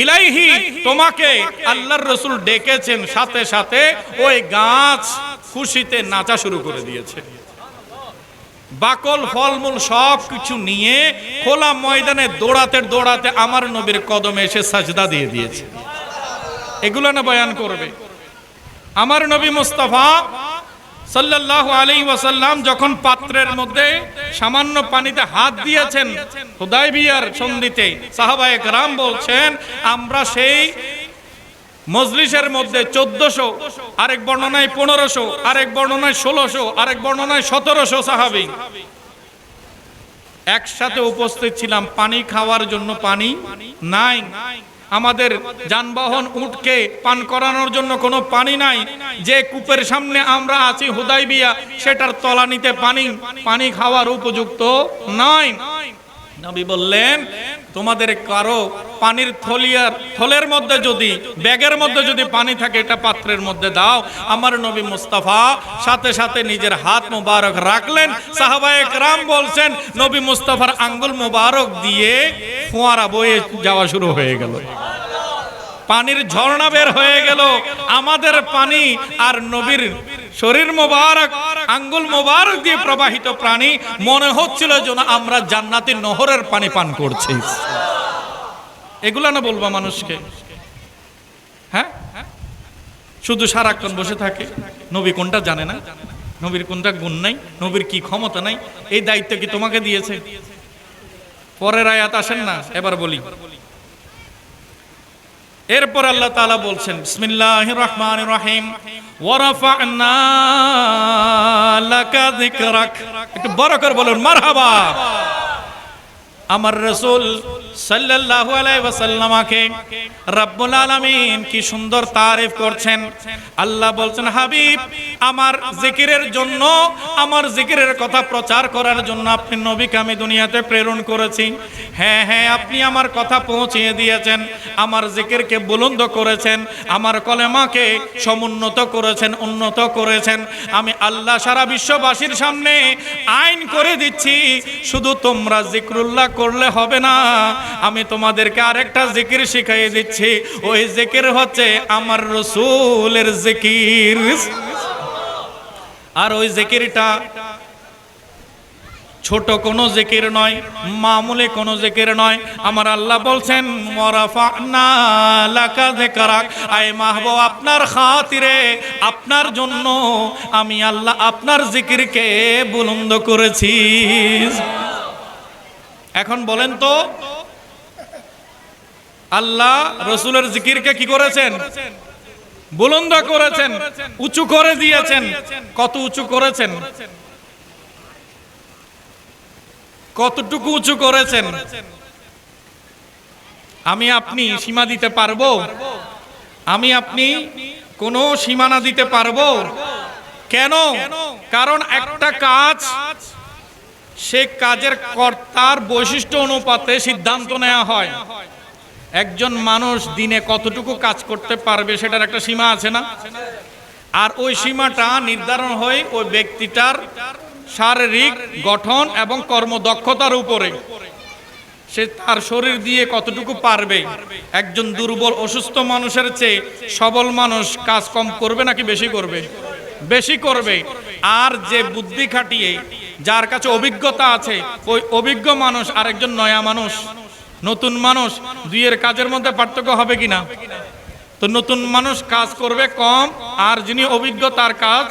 ইলাইহি, তোমাকে আল্লাহর রাসূল ডেকেছেন, সাথে সাথে ওই গাছ খুশিতে নাচা শুরু করে দিয়েছে। বাকল ফলমূল সব কিছু নিয়ে খোলা ময়দানে দৌড়াতে দৌড়াতে আমার নবীর কদমে এসে সাজদা দিয়ে দিয়েছে। এগুলো না বয়ান করবে? আমার নবী মুস্তাফা সাল্লাল্লাহু আলাইহি ওয়াসাল্লাম যখন পাত্রের মধ্যে সামান্য পানিতে হাত দিয়েছেন হুদায়বিয়ার সন্ধিতে, সাহাবায়ে কেরাম বলছেন আমরা সেই মজলিসের মধ্যে 1400, আরেক বর্ণনায় 1500, আরেক বর্ণনায় 1600, আরেক বর্ণনায় 1700 সাহাবী একসাথে উপস্থিত ছিলাম। পানি খাওয়ার জন্য পানি নাই, আমাদের যানবাহন উটকে পান করানোর জন্য কোনো পানি নাই, যে কূপের সামনে আমরা আছি হুদায়বিয়া সেটার তলানিতে পানি খাওয়ার উপযুক্ত নয়। নবী বললেন তোমাদের কারো পানির থলের মধ্যে যদি, ব্যাগের মধ্যে যদি পানি থাকে এটা পাত্রের মধ্যে দাও। আমার নবী মুস্তাফা সাথে সাথে নিজের হাত মুবারক রাখলেন। সাহাবায়ে কেরাম বলছেন নবী মুস্তাফার আঙ্গুল মুবারক দিয়ে ফোয়ারা বয়ে যাওয়া শুরু হয়ে গেল, পানির ঝর্ণা বের হয়ে গেল। আমাদের পানি আর নবীর শরীর মোবারক, আঙ্গুল মোবারক দিয়ে প্রবাহিত পানি মনে হচ্ছিল যেন আমরা জান্নাতের নহরের পানি পান করছি। এগুলা না বলবা মানুষকে? হ্যাঁ, শুধু সারাক্ষণ বসে থাকে নবী কোনটা জানে না, নবীর কোনটা গুণ নাই, নবীর কি ক্ষমতা নাই। এই দায়িত্ব কি তোমাকে দিয়েছে? পরের আয়াত আসেন না, এবার বলি। এরপর আল্লাহ তাআলা বলছেন বিসমিল্লাহির রহমানির রহিম ওয়া রাফা'না লাকা যিকরাক। একটু বড় করে বলুন মারহাবা। আমার রাসূল সাল্লাল্লাহু আলাইহি ওয়াসাল্লামকে রব্বুল আলামিন কি সুন্দর তারিফ করছেন। আল্লাহ বলছেন, হাবিব, আমার জিকিরের জন্য, আমার জিকিরের কথা প্রচার করার জন্য আপনি নবীকে আমি দুনিয়াতে প্রেরণ করেছি। হ্যাঁ হ্যাঁ, আপনি আমার কথা পৌঁছিয়ে দিয়েছেন, আমার জিকিরকে বুলন্দ করেছেন, আমার কলেমাকে সমুন্নত করেছেন, উন্নত করেছেন। আমি আল্লাহ সারা বিশ্ববাসীর সামনে আইন করে দিচ্ছি, শুধু তোমরা জিকরুল্লাহ করলে হবে না, আমি তোমাদেরকে আরেকটা জিকির শিখিয়ে দিচ্ছি। ওই জিকির হচ্ছে আমার রাসূলের জিকির। আর ওই জিকিরটা ছোট কোনো জিকির নয়, মামুলি কোনো জিকির নয়। আমার আল্লাহ বলছেন, ওয়ারাফা'না লাকা যিকরাক, আয় মাহবুব, আপনার খাতিরে, আপনার জন্য আমি আল্লাহ আপনার জিকিরকে বুলন্দ করেছি। এখন বলেন তো, আল্লাহ রাসূলের জিকিরকে কি করেছেন? বুলন্দ করেছেন, উঁচু করে দিয়েছেন। কত উঁচু করেছেন? কতটুকু উঁচু করেছেন? আমি আপনি সীমা দিতে পারবো? আমি আপনি কোনো সীমানা দিতে পারবো? কেন? কারণ একটা কাজ, সে কাজের কর্তার বৈশিষ্ট্য অনুপাতে সিদ্ধান্ত নেওয়া হয়। একজন মানুষ দিনে কতটুকু কাজ করতে পারবে সেটার একটা সীমা আছে না? আর ওই সীমাটা নির্ধারণ হয় ওই ব্যক্তিটার শারীরিক গঠন এবং কর্মদক্ষতার উপরে। সে তার শরীর দিয়ে কতটুকু পারবে। একজন দুর্বল অসুস্থ মানুষের চেয়ে সবল মানুষ কাজ কম করবে নাকি বেশি করবে? বেশি করবে। আর যে বুদ্ধি খাটিয়ে, যার কাছে অভিজ্ঞতা আছে, ওই অভিজ্ঞ মানুষ আর একজন নয়া মানুষ, নতুন মানুষ, দুইয়ের কাজের মধ্যে পার্থক্য হবে কিনা? তো নতুন মানুষ কাজ করবে কম, আর যিনি অভিজ্ঞ তার কাজ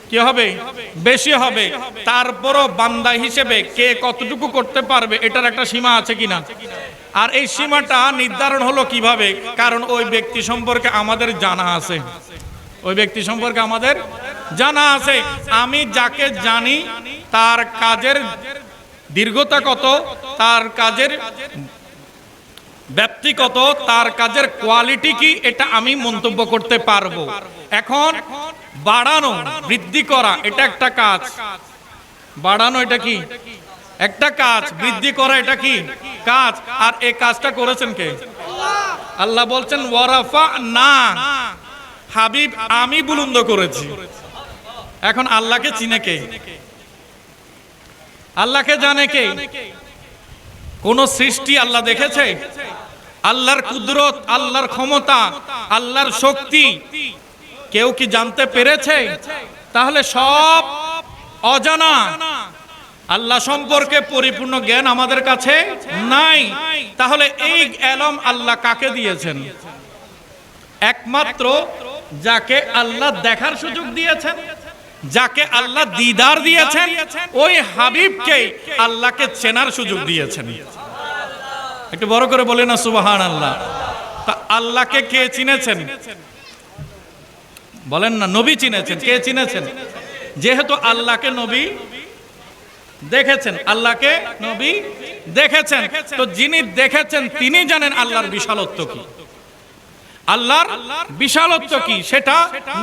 কি হবে? বেশি হবে। তারপরও বান্দা হিসেবে কে কতটুকু করতে পারবে এটার একটা সীমা আছে কিনা? আর এই সীমাটা নির্ধারণ হলো কিভাবে? কারণ ওই ব্যক্তি সম্পর্কে আমাদের জানা আছে। ওই ব্যক্তি সম্পর্কে আমাদের জানা আছে। আমি যাকে জানি তার কাজের দীর্ঘতা কত, তার কাজের ব্যাপ্তি কত, তার কাজের কোয়ালিটি কি, এটা আমি মন্তব্য করতে পারবো। এখন বাড়ানো, বৃদ্ধি করা, এটা একটা কাজ। বাড়ানো এটা কি? একটা কাজ। বৃদ্ধি করা এটা কি? কাজ। আর এই কাজটা করেছেন কে? আল্লাহ বলছেন, ওয়ারাফা'না, হাবিব, আমি বুলন্দ করেছি। এখন আল্লাহকে চিনে কে? আল্লাহকে জানে কে? কোন সৃষ্টি আল্লাহ দেখেছে? আল্লাহর কুদরত, আল্লাহর ক্ষমতা, আল্লাহর শক্তি কেউ কি জানতে পেরেছে? তাহলে সব অজানা। আল্লাহ সম্পর্কে পরিপূর্ণ জ্ঞান আমাদের কাছে নাই। তাহলে এই ইলম আল্লাহ কাকে দিয়েছেন? একমাত্র যাকে আল্লাহ দেখার সুযোগ দিয়েছেন, যাকে আল্লাহ দিদার দিয়েছেন, ওই হাবিবকে আল্লাহকে চেনার সুযোগ দিয়েছেন। একটু বড় করে বলেন না সুবহানাল্লাহ। তা আল্লাহকে কে চিনেছেন? বলেন না, নবী চিনেছেন। কে চিনেছেন? যেহেতু আল্লাহকে নবী দেখেছেন, আল্লাহকে নবী দেখেছেন, তো যিনি দেখেছেন তিনি জানেন আল্লাহর বিশালত্ব কি, আল্লাহর বিশালত্ব কি, সেটা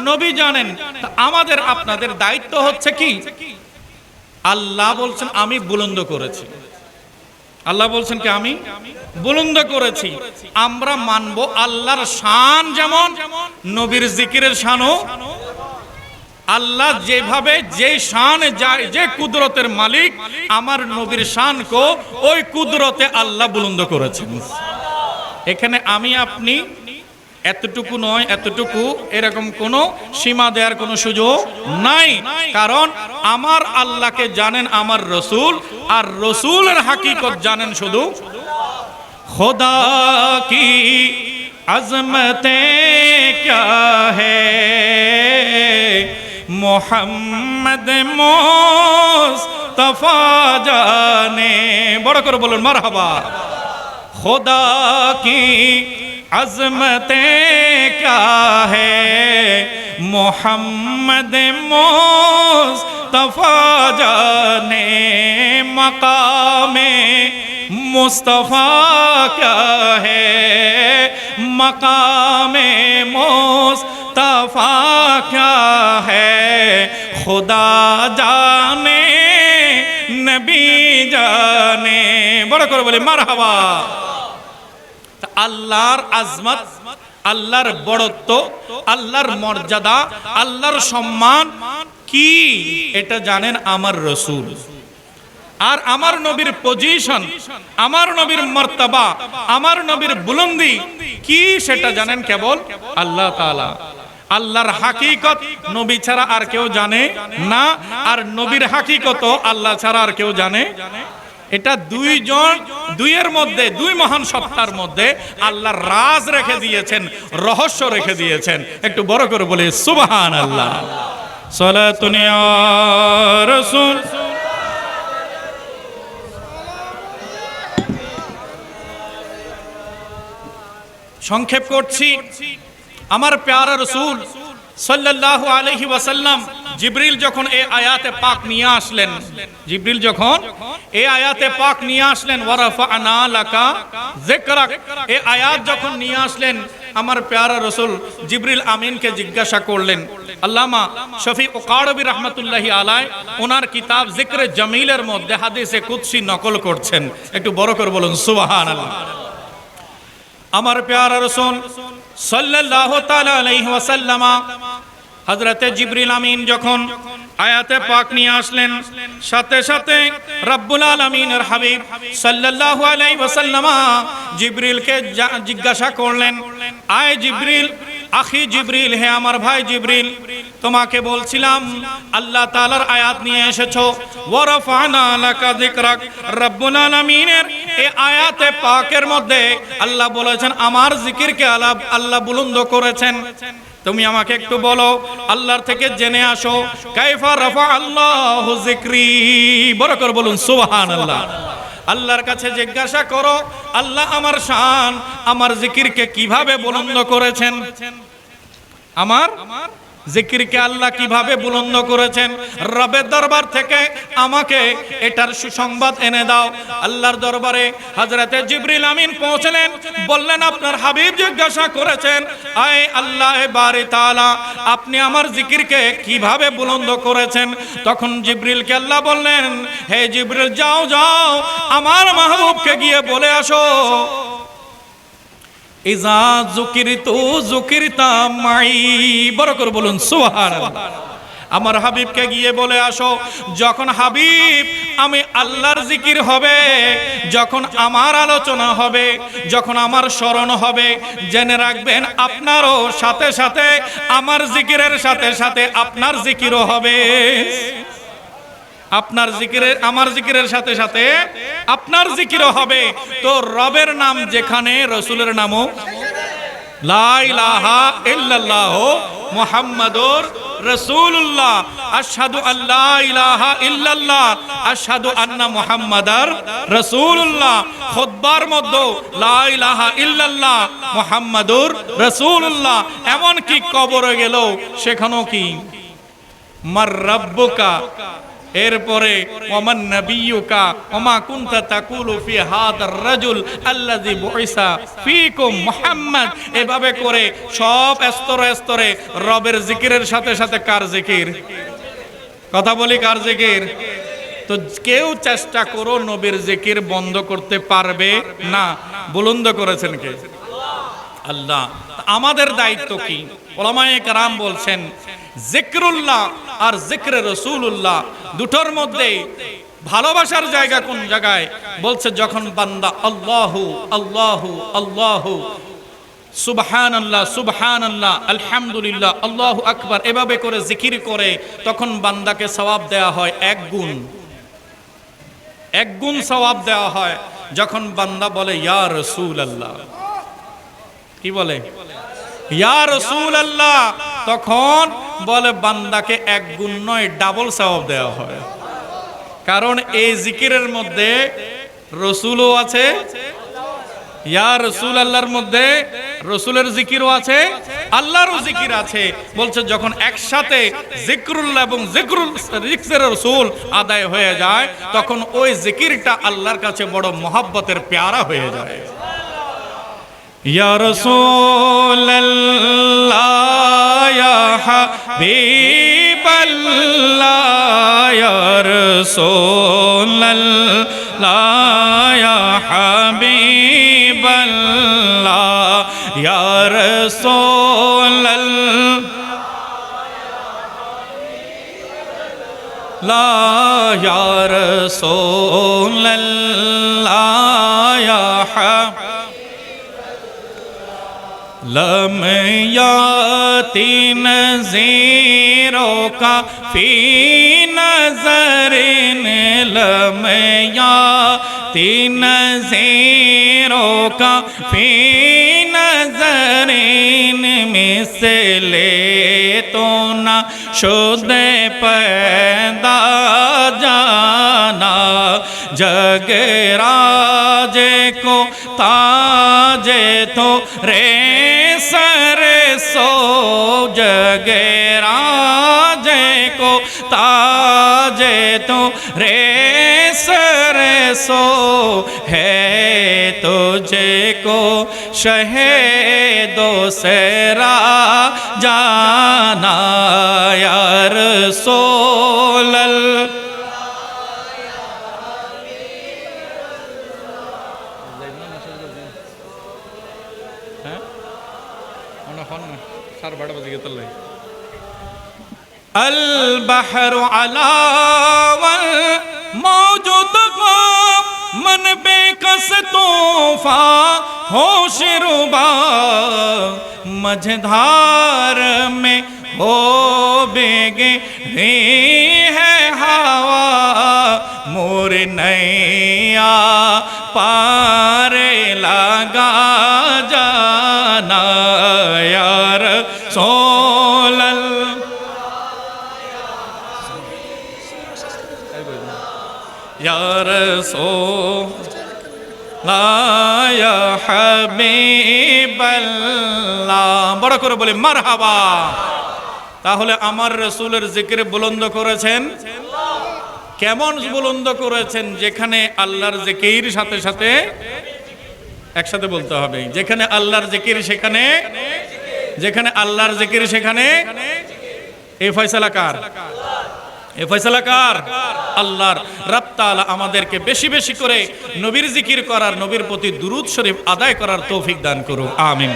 নবী জানেন। আমাদের আপনাদের দায়িত্ব হচ্ছে কি? আল্লাহ বলছেন আমি বুলন্দ করেছি। আল্লাহ বলছেন কি? আমি বুলন্দ করেছি। আমরা মানব আল্লাহর শান যেমন, নবীর জিকিরের শানও। আল্লাহ যেভাবে, যে শান, যে কুদরতের মালিক, আমার নবীর শানকে ওই কুদরতে আল্লাহ বুলন্দ করেছেন। এখানে আমি আপনি এতটুকু নয়, এতটুকু, এরকম কোনো সীমা দেওয়ার কোনো সুযোগ নাই। কারণ আমার আল্লাহকে জানেন আমার রসুল, আর রসুলের হাকিকত জানেন শুধু খোদা কি আজমতে ক্যা হে, মোহাম্মদ মুস্তাফা জানে। বড় করে বলুন মারহাবা। খোদা কি আজমতে ক্যা হে, মোহাম্মদ মুস্তাফা জানে। মকামে मुस्तफा क्या है मकामे मुस्तफा क्या है खुदा जाने नबी जाने বড় করে বলি মারহাবা। আল্লাহর আজমত, আল্লাহর বড়ত্ব, আল্লাহর মর্যাদা, আল্লাহর সম্মান কি এটা জানেন আমার রাসূল। আর আমার নবীর পজিশন, আমার নবীর মর্তবা, আমার নবীর বুলন্দি কি সেটা জানেন কেবল আল্লাহ তাআলা। আল্লাহর হাকিকত নবী ছাড়া আর কেউ জানে না, আর নবীর হাকিকত আল্লাহ ছাড়া আর কেউ জানে। এটা দুইয়ের মধ্যে, দুই মহান সত্তার মধ্যে আল্লাহ রাজ রেখে দিয়েছেন, রহস্য রেখে দিয়েছেন। একটু বড় করে বলি সুবহানাল্লাহ। সালাতুন ইয়া রাসূল। সংক্ষেপ করছি, আমার প্যারা রাসূল সাল্লাল্লাহু আলাইহি ওয়াসাল্লাম জিবরিল যখন এই আয়াতে পাক নিয়ে আসলেন, জিবরিল যখন এই আয়াতে পাক নিয়ে আসলেন ওয়ারাফা'না লাকা যিকরাক, এই আয়াত যখন নিয়ে আসলেন আমার প্যারা রাসূল জিবরিল আমিনকে জিজ্ঞাসা করলেন। আল্লামা শফি উকাড়বি রাহমাতুল্লাহি আলাইহি ওনার কিতাব যিকরে জামিলের মধ্যে হাদিসে কুদসি নকল করছেন। একটু বড় করে বলুন সুবহানাল্লাহ। আমার প্যারা রাসূল সাল্লাল্লাহু তাআলা আলাইহি ওয়াসাল্লাম হযরতে জিবরিল আমিন যখন আয়াতে পাক নিয়ে আসলেন, সাথে সাথে রব্বুল আলামিনের হাবিব সাল্লাল্লাহু আলাইহি ওয়াসাল্লাম জিবরিলকে জিজ্ঞাসা করলেন, আয় জিবরিল, আখি জিবরিল, হে আমার ভাই জিবরিল, তোমাকে বলছিলাম আল্লাহ তাআলার আয়াত নিয়ে এসেছো, ওয়ারাফা'না লাকা যিকরাক। রব্বুল আলামিনের এই আয়াতে পাকের মধ্যে আল্লাহ বলেছেন আমার জিকিরকে আল্লাহ বুলন্দ করেছেন। তুমি আমাকে একটু বলো, আল্লাহর থেকে জেনে আসো কাইফা রাফা আল্লাহু যিকরি। বড় করে বলুন সুবহানাল্লাহ। আল্লাহর কাছে জিজ্ঞাসা করো আল্লাহ আমার শান, আমার জিকিরকে কিভাবে বুলন্দ করেছেন, আমার জিকিরকে আল্লাহ কিভাবে বুলন্দ করেছেন। রবের দরবার থেকে আমাকে এটার সুসংবাদ এনে দাও। আল্লাহর দরবারে হযরতে জিবরিল আমিন পৌঁছলেন, বললেন আপনার হাবিব জিজ্ঞাসা করেছেন, আয় আল্লাহ বারি তাআলা, আপনি আমার জিকিরকে কিভাবে বুলন্দ করেছেন। তখন জিবরিলকে আল্লাহ বললেন, হে জিবরিল, যাও যাও আমার মাহবুবকে গিয়ে বলে আসো, ইজা যুকিরতু যুকিরতা মাই। বড় করে বলুন সুবহানাল্লাহ। আমার হাবিবকে গিয়ে বলে আসো, যখন হাবিব আমি আল্লাহর জিকির হবে, যখন আমার আলোচনা হবে, যখন আমার স্মরণ হবে, জেনে রাখবেন আপনারও সাথে সাথে আমার জিকিরের সাথে সাথে আপনার জিকিরও হবে। আপনার জিকিরের, আমার জিকিরের সাথে সাথে আপনার জিকিরও হবে। তো রবের নাম যেখানে, রাসূলের নামও লা ইলাহা ইল্লাল্লাহ মুহাম্মাদুর রাসূলুল্লাহ, আশহাদু আল্লা ইলাহা ইল্লাল্লাহ, আশহাদু আন্না মুহাম্মাদার রাসূলুল্লাহ। খুতবার মধ্যে লা ইলাহা ইল্লাল্লাহ মুহাম্মাদুর রাসূলুল্লাহ। এমন কি কবরে গেল সেখানেও কি মার রাব্বুকা, এরপরে ওমান নাবিয়ুকা ওমা কুনতা তাকুলু ফি হাদার রাজুল আল্লাযী বুইসা ফীকুম মুহাম্মদ। এভাবে করে সব স্তরে স্তরে রবের জিকিরের সাথে সাথে কার জিকির, কথা বলি কার জিকির। তো কেউ চেষ্টা করো নবীর জিকির বন্ধ করতে পারবে না। বুলন্দ করেছেন কে? আল্লাহ। আমাদের দায়িত্ব কি? উলামায়ে কেরাম বলছেন জিকরুল্লাহ আর জিকরে রাসূলুল্লাহ দুটোর মধ্যে ভালোবাসার জায়গা কোন জায়গায়? বলছে যখন বান্দা আল্লাহু আল্লাহু আল্লাহু সুবহানাল্লাহ সুবহানাল্লাহ আলহামদুলিল্লাহ আল্লাহু আকবার এভাবে করে জিকির করে, তখন বান্দাকে সওয়াব দেয়া হয় এক গুণ সওয়াব দেওয়া হয়। যখন বান্দা বলে ইয়া রাসূলুল্লাহ, কি বলে ইয়া রাসূলুল্লাহ, তখন বলে বান্দাকে এক গুণ নয় ডাবল সওয়াব দেওয়া হয়। কারণ এই জিকিরের মধ্যে রাসূলও আছে, ইয়া রাসূলুল্লাহর মধ্যে রাসূলের জিকিরও আছে, আল্লাহরও জিকির আছে। বলছে যখন একসাথে জিক্রুল্লাহ এবং জিক্রের রাসূল আদায় হয়ে যায় তখন ওই জিকিরটা আল্লাহর কাছে বড় মহব্বতের পেয়ারা হয়ে যায়। ইয়া রাসূলুল্লাহ ইয়া হাবিবাল্লাহ ইয়া রাসূলুল্লাহ ইয়া হাবিবাল্লাহ ইয়া রাসূলুল্লাহ ইয়া রাসূলুল্লাহ ইয়া হাবিবাল্লাহ लम याती नज़ीरों का फी नज़रिन लम याती नज़ीरों का फी नज़रिन मिसले तो न शुद पैदा जाना जगराज को ताजे तो रे सर सो जगराज को ताजे तो रे सर सो है तुझे को शहीदों से जाना या रसूल अल बहरु अला वल मौजूद को मन बेकस तूफा होश रुबा मझधार में हो बेगे है हवा मोर नैया पार लगा जाना यार सोलल यार सो या হাবিবাল্লাহ বড় করে বলি মারহাবা। তাহলে আমার রাসূলের জিকির বুলন্দ করেছেন, কেমন বুলন্দ করেছেন? যেখানে আল্লাহর জিকির সাথে সাথে একসাথে বলতে হবে, যেখানে আল্লাহর জিকির সেখানে, যেখানে আল্লাহর জিকির সেখানে। এই ফয়সালা কার? এই ফয়সালা কার? আল্লাহর। রব তাআলা আমাদেরকে বেশি বেশি করে নবীর জিকির করার, নবীর প্রতি দুরূদ শরীফ আদায় করার তৌফিক দান করুন, আমিন।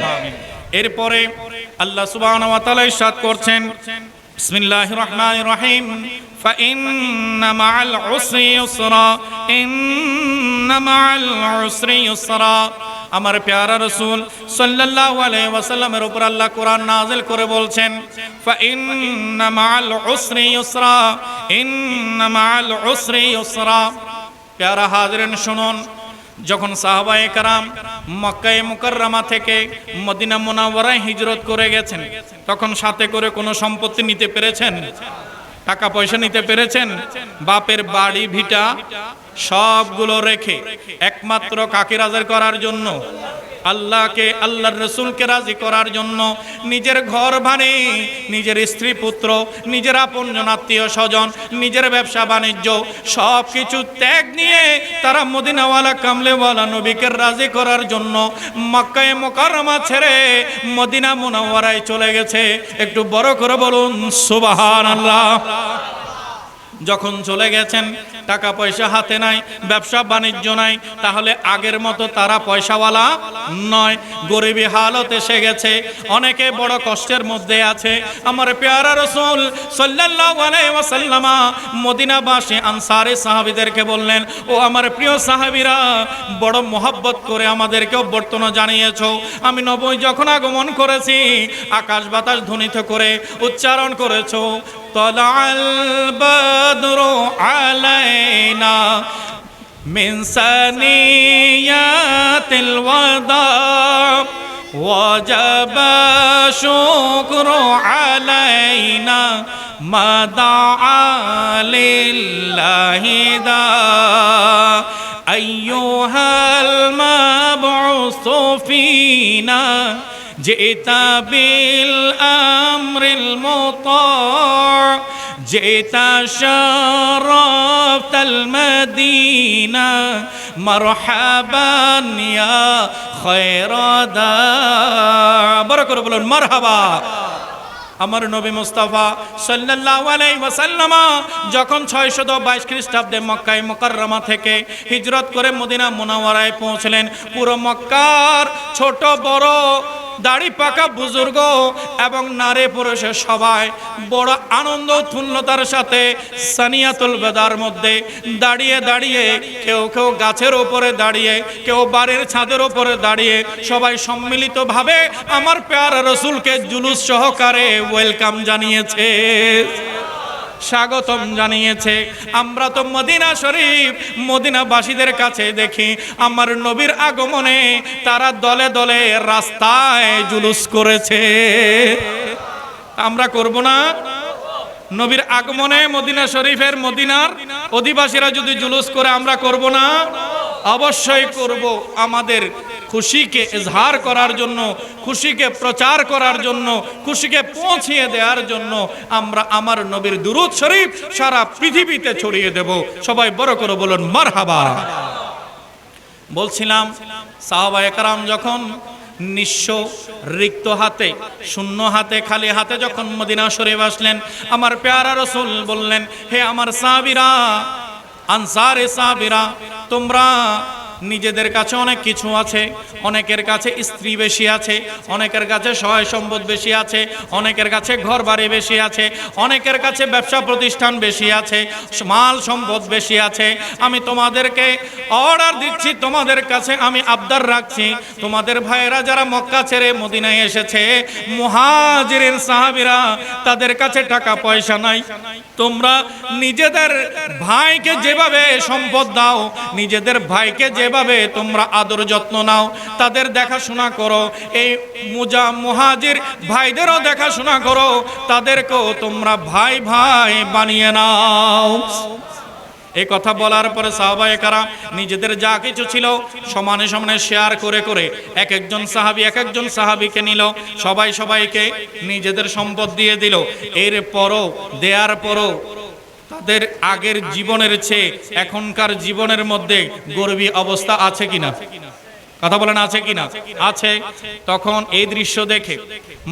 এরপরে আল্লাহ সুবহানাহু ওয়া তাআলা ইরশাদ করছেন, বিসমিল্লাহির রহমানির রহিম, ফাইন্না মাআল উসরি ইউসরা, ইন্না মাআল উসরি ইউসরা। আমার প্যারা রাসূল সাল্লাল্লাহু আলাইহি ওয়াসাল্লামের উপর আল্লাহ কোরআন নাযিল করে বলছেন, ফাইন্না মাআল উসরি ইউসরা, ইন্না মাআল উসরি ইউসরা। প্যারা হাজিরিন শুনুন, যখন সাহাবায়ে কেরাম মক্কা মুকাররমা থেকে মদিনা মুনাওয়ারায় হিজরত করে গেছেন, তখন সাথে করে কোনো সম্পত্তি নিতে পেরেছেন? টাকা পয়সা নিতে পেরেছেন? বাপের বাড়ি ভিটা সবগুলো রেখে একমাত্র কাকে রাজি করার জন্য? আল্লাহকে, আল্লাহর রাসূলকে রাজি করার জন্য নিজের ঘর ভাড়ি, নিজের স্ত্রী পুত্র, নিজের আপনজন আত্মীয় স্বজন, নিজের ব্যবসা বাণিজ্য সব কিছু ত্যাগ নিয়ে তারা মদিনাওয়ালা কামলেওয়ালা নবীকে রাজি করার জন্য মক্কায়ে মুকাররমা ছেড়ে মদিনা মুনাওয়ারায় চলে গেছে। একটু বড় করে বলুন সুবহানাল্লাহ। যখন চলে গেছেন, টাকা পয়সা হাতে নাই, ব্যবসা বাণিজ্য নাই, তাহলে আগের মতো তারা পয়সাওয়ালা নয়, গরিবী হালত এসে গেছে, অনেকে বড় কষ্টের মধ্যে আছে। আমার প্যারা রাসূল সাল্লাল্লাহু আলাইহি ওয়াসাল্লাম মদিনাবাসী আনসারী সাহাবীদেরকে বললেন, ও আমার প্রিয় সাহাবীরা, বড় মহব্বত করে আমাদেরকে অভ্যর্থনা জানিয়েছো। আমি নবী যখন আগমন করেছি, আকাশ বাতাস ধ্বনিত করে উচ্চারণ করেছো, طلع البدر علينا من ثنيات الوداع وجب الشكر علينا ما دعا لله داع أيها المبعوث فينا জিতা বিল আমরিল মুতা' জিতা শারাফতাল মদিনা মারহাবান ইয়া খায়রাদা। বড় করে বলুন মারহাবা। আমার নবী মুস্তাফা সাল্লাল্লাহু আলাইহি ওয়াসাল্লাম যখন 622 খ্রিস্টাব্দে মক্কায় মুকাররমা থেকে হিজরত করে মদিনা মুনাওয়ারায় পৌঁছলেন, পুরো মক্কার ছোট বড় দাড়ি পাকা বুজুর্গ এবং নারী পুরুষে সবাই বড় আনন্দ উৎফুল্লতার সাথে সানিয়াতুল বেদার মধ্যে দাঁড়িয়ে দাঁড়িয়ে, কেউ কেউ গাছের উপরে দাঁড়িয়ে, কেউ বাড়ির ছাদের উপরে দাঁড়িয়ে সবাই সম্মিলিতভাবে আমার প্যারা রসুলকে জুলুস সহকারে ওয়েলকাম জানিয়েছে, স্বাগতম জানিয়েছে। আমরা তো মদিনা শরীফ মদিনাবাসীদের কাছে দেখি আমার নবীর আগমনে তারা দলে দলে রাস্তায় জুলুস করেছে। আমরা করব না? নবীর আগমনে মদিনা শরীফের মদিনার অধিবাসীরা যদি জুলুস করে আমরা করব না? অবশ্যই করব। আমাদের খুশিকে ইজহার করার জন্য, খুশিকে প্রচার করার জন্য, খুশিকে পৌঁছিয়ে দেওয়ার জন্য আমরা আমার নবীর দুরূদ শরীফ সারা পৃথিবীতে ছড়িয়ে দেব। সবাই বড় করে বলুন মারহাবা। বলছিলাম সাহাবায়ে কেরাম যখন নিঃস্ব, রিক্ত হাতে, শূন্য হাতে, খালি হাতে যখন মদিনা শরীফ আসলেন, আমার প্যারা রাসূল বললেন, হে আমার সাহাবীরা, আনসারে সাহাবীরা, তোমরা নিজেদের কাছে অনেক কিছু আছে, অনেকের কাছে স্ত্রী বেশি আছে, অনেকের কাছে সহায় সম্পদ বেশি আছে, অনেকের কাছে ঘর বাড়ি বেশি আছে, অনেকের কাছে ব্যবসা প্রতিষ্ঠান বেশি আছে, মাল সম্পদ বেশি আছে। আমি তোমাদেরকে অর্ডার দিচ্ছি, তোমাদের কাছে আমি আবদার রাখছি, তোমাদের ভাইয়েরা যারা মক্কা ছেড়ে মদিনায় এসেছে, মুহাজিরিন সাহাবীরা, তাদের কাছে টাকা পয়সা নাই, তোমরা নিজেদের ভাইকে যেভাবে সম্পদ দাও, নিজেদের ভাইকে যেভাবে তোমরা আদর যত্ন নাও, তাদের দেখাশোনা করো, এই মুহাজির ভাইদেরও দেখাশোনা করো, তাদেরকেও তোমরা ভাই ভাই বানিয়ে নাও। এই কথা বলার পরে সাহাবায়ে কেরাম নিজেদের যা কিছু ছিল সমানে সমানে শেয়ার করে করে এক একজন সাহাবীকে নিল, সবাই সবাইকে নিজেদের সম্পদ দিয়ে দিল। এর পরও দেওয়ার পরও তাদের আগের জীবনের চেয়ে এখনকার জীবনের মধ্যে গরিবী অবস্থা আছে কিনা? কথা বলেন আছে কিনা? আছে। তখন এই দৃশ্য দেখে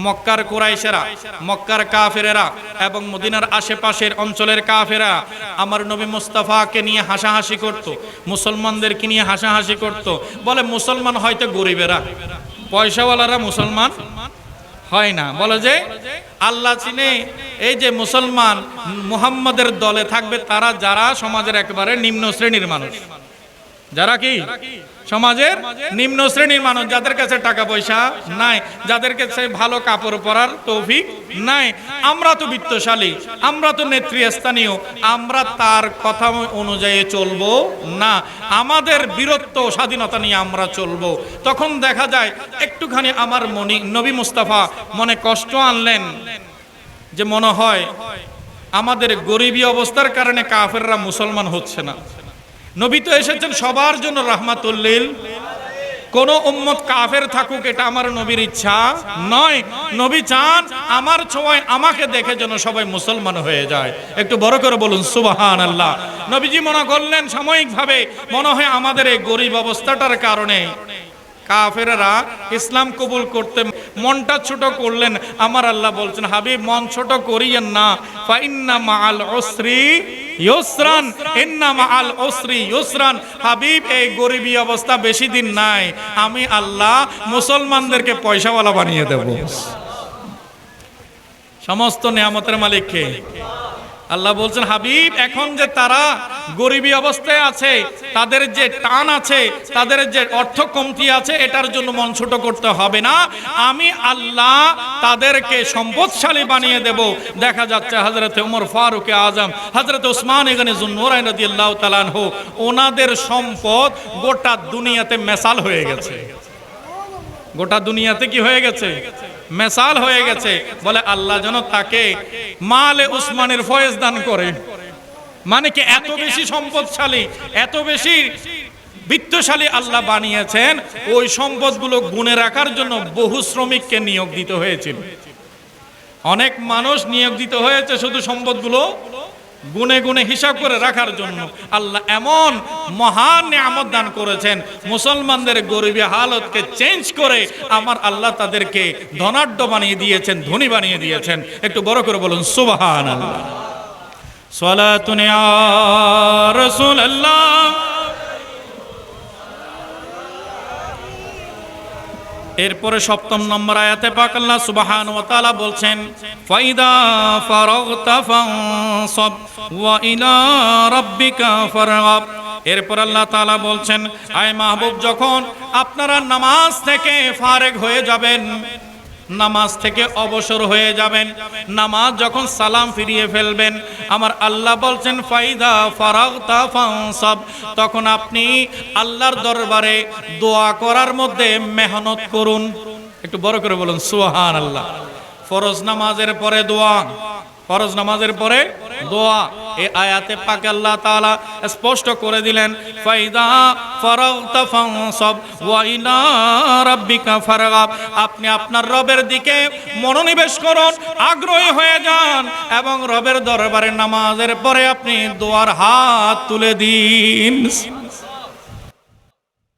মক্কার কুরাইশেরা, মক্কার কাফেরেরা এবং মদিনার আশেপাশের অঞ্চলের কাফেরা আমার নবী মুস্তাফাকে নিয়ে হাসাহাসি করত, মুসলমানদেরকে নিয়ে হাসাহাসি করত। বলে মুসলমান হয়তো গরিবেরা, পয়সাওয়ালারা মুসলমান হয় না। বলে যে আল্লাহ চিনে, এই যে মুসলমান মুহাম্মাদের দলে থাকবে তারা যারা সমাজের একেবারে নিম্ন শ্রেণীর মানুষ, যারা কি সমাজের নিম্ন শ্রেণীর মানুষ, যাদের কাছে টাকা পয়সা নাই, যাদের কাছে ভালো কাপড় পরার তৌফিক নাই। আমরা তো বিত্তশালী, আমরা তো নেতৃস্থানীয়, আমরা তার কথা অনুযায়ী চলবো না, আমাদের বীরত্ব স্বাধীনতা নিয়ে আমরা চলবো। তখন দেখা যায় একটুখানি আমার নবী মুস্তাফা মনে কষ্ট আনলেন, যে মনে হয় আমাদের গরিবী অবস্থার কারণে কাফেররা মুসলমান হচ্ছে না। নবী তো এসেছেন সবার জন্য রাহমাতুল লিল, কোন উম্মত কাফের থাকুক এটা আমার নবীর ইচ্ছা নয়। নবী চান আমার ছোঁয়ায় আমাকে দেখে যেন সবাই মুসলমান হয়ে যায়। একটু বড় করে বলুন সুবহানাল্লাহ। নবীজি মনে করলেন সাময়িকভাবে মনে হয় আমাদের এই গরিব অবস্থাটার কারণে কাফেররা ইসলাম কবুল করতে মনটা ছোট করলেন। আমার আল্লাহ বলছেন, হাবিব মন ছোট করিয়েন না, ফা ইন্না মাআল উসরি ইউসরান, ইন্না মাআল উসরি ইউসরান। হাবিব এই গরিবী অবস্থা বেশি দিন নাই, আমি আল্লাহ মুসলমানদেরকে পয়সাওয়ালা বানিয়ে দেব। সমস্ত নিয়ামতের মালিক কে? আল্লাহ বলছেন, হাবিব এখন যে তারা গরিবী অবস্থায় আছে, তাদের যে টান আছে, তাদের যে অর্থ কমতি আছে, এটার জন্য মন ছোট করতে হবে না, আমি আল্লাহ তাদেরকে সম্পদশালী বানিয়ে দেব। দেখা যাচ্ছে হযরত ওমর ফারুক আজম, হযরত ওসমান ইবনে যুন্নুরাইন রাদিয়াল্লাহু তাআলা আনহু, ওনাদের সম্পদ গোটা দুনিয়াতে মেসাল হয়ে গেছে। গোটা দুনিয়াতে কি হয়ে গেছে? মেসাল হয়ে গেছে। বলে আল্লাহ যেন তাকে মালে উসমানের ফয়েজ দান করে। মানে কি এত বেশি সম্পদশালী, এত বেশি বিত্তশালী আল্লাহ বানিয়েছেন, ওই সম্পদগুলো গুণে রাখার জন্য বহু শ্রমিককে নিয়োগ দিতে হয়েছিল। অনেক মানুষ নিয়োগ দিতে হয়েছে শুধু সম্পদগুলো গুনে গুনে হিসাব করে রাখার জন্য। আল্লাহ এমন মহান নিয়ামত দান করেছেন, মুসলমানদের গরিবী হালতকে চেঞ্জ করে আমার আল্লাহ তাদেরকে ধনাঢ্য বানিয়ে দিয়েছেন, ধনী বানিয়ে দিয়েছেন। একটু বড় করে বলুন সুবহানাল্লাহ। সালাতুন ইয়া রাসূলুল্লাহ। এরপরে 7 নম্বর আয়াতে পাক আল্লাহ সুবহানাহু ওয়া তাআলা বলছেন, ফাইদা ফারাগতা ফানসাব ওয়া ইলা রাব্বিকা ফারগাব। এরপর আল্লাহ তাআলা বলছেন, আয় মাহবুব, যখন আপনারা নামাজ থেকে ফারেগ হয়ে যাবেন, নামাজ থেকে অবসর হয়ে যাবেন, নামাজ যখন সালাম ফিরিয়ে ফেলবেন, আমার আল্লাহ বলছেন ফাইদা ফারাগতা ফানসাব, তখন আপনি আল্লাহর দরবারে দোয়া করার মধ্যে মেহনত করুন। একটু বড় করে বলুন সুবহানাল্লাহ। ফরজ নামাজের পরে দোয়া, ফরজ নামাজের পরে দোয়া, এই আয়াতে পাকে আল্লাহ তাআলা স্পষ্ট করে দিলেন, ফাইদা ফারাগতা ফানসাব ওয়া ইলা রাব্বিকা ফারগাব। আপনি আপনার রবের দিকে মনোনিবেশ করুন, আগ্রহী হয়ে যান এবং রবের দরবারে নামাজের পরে আপনি দোয়ার হাত তুলে দিন।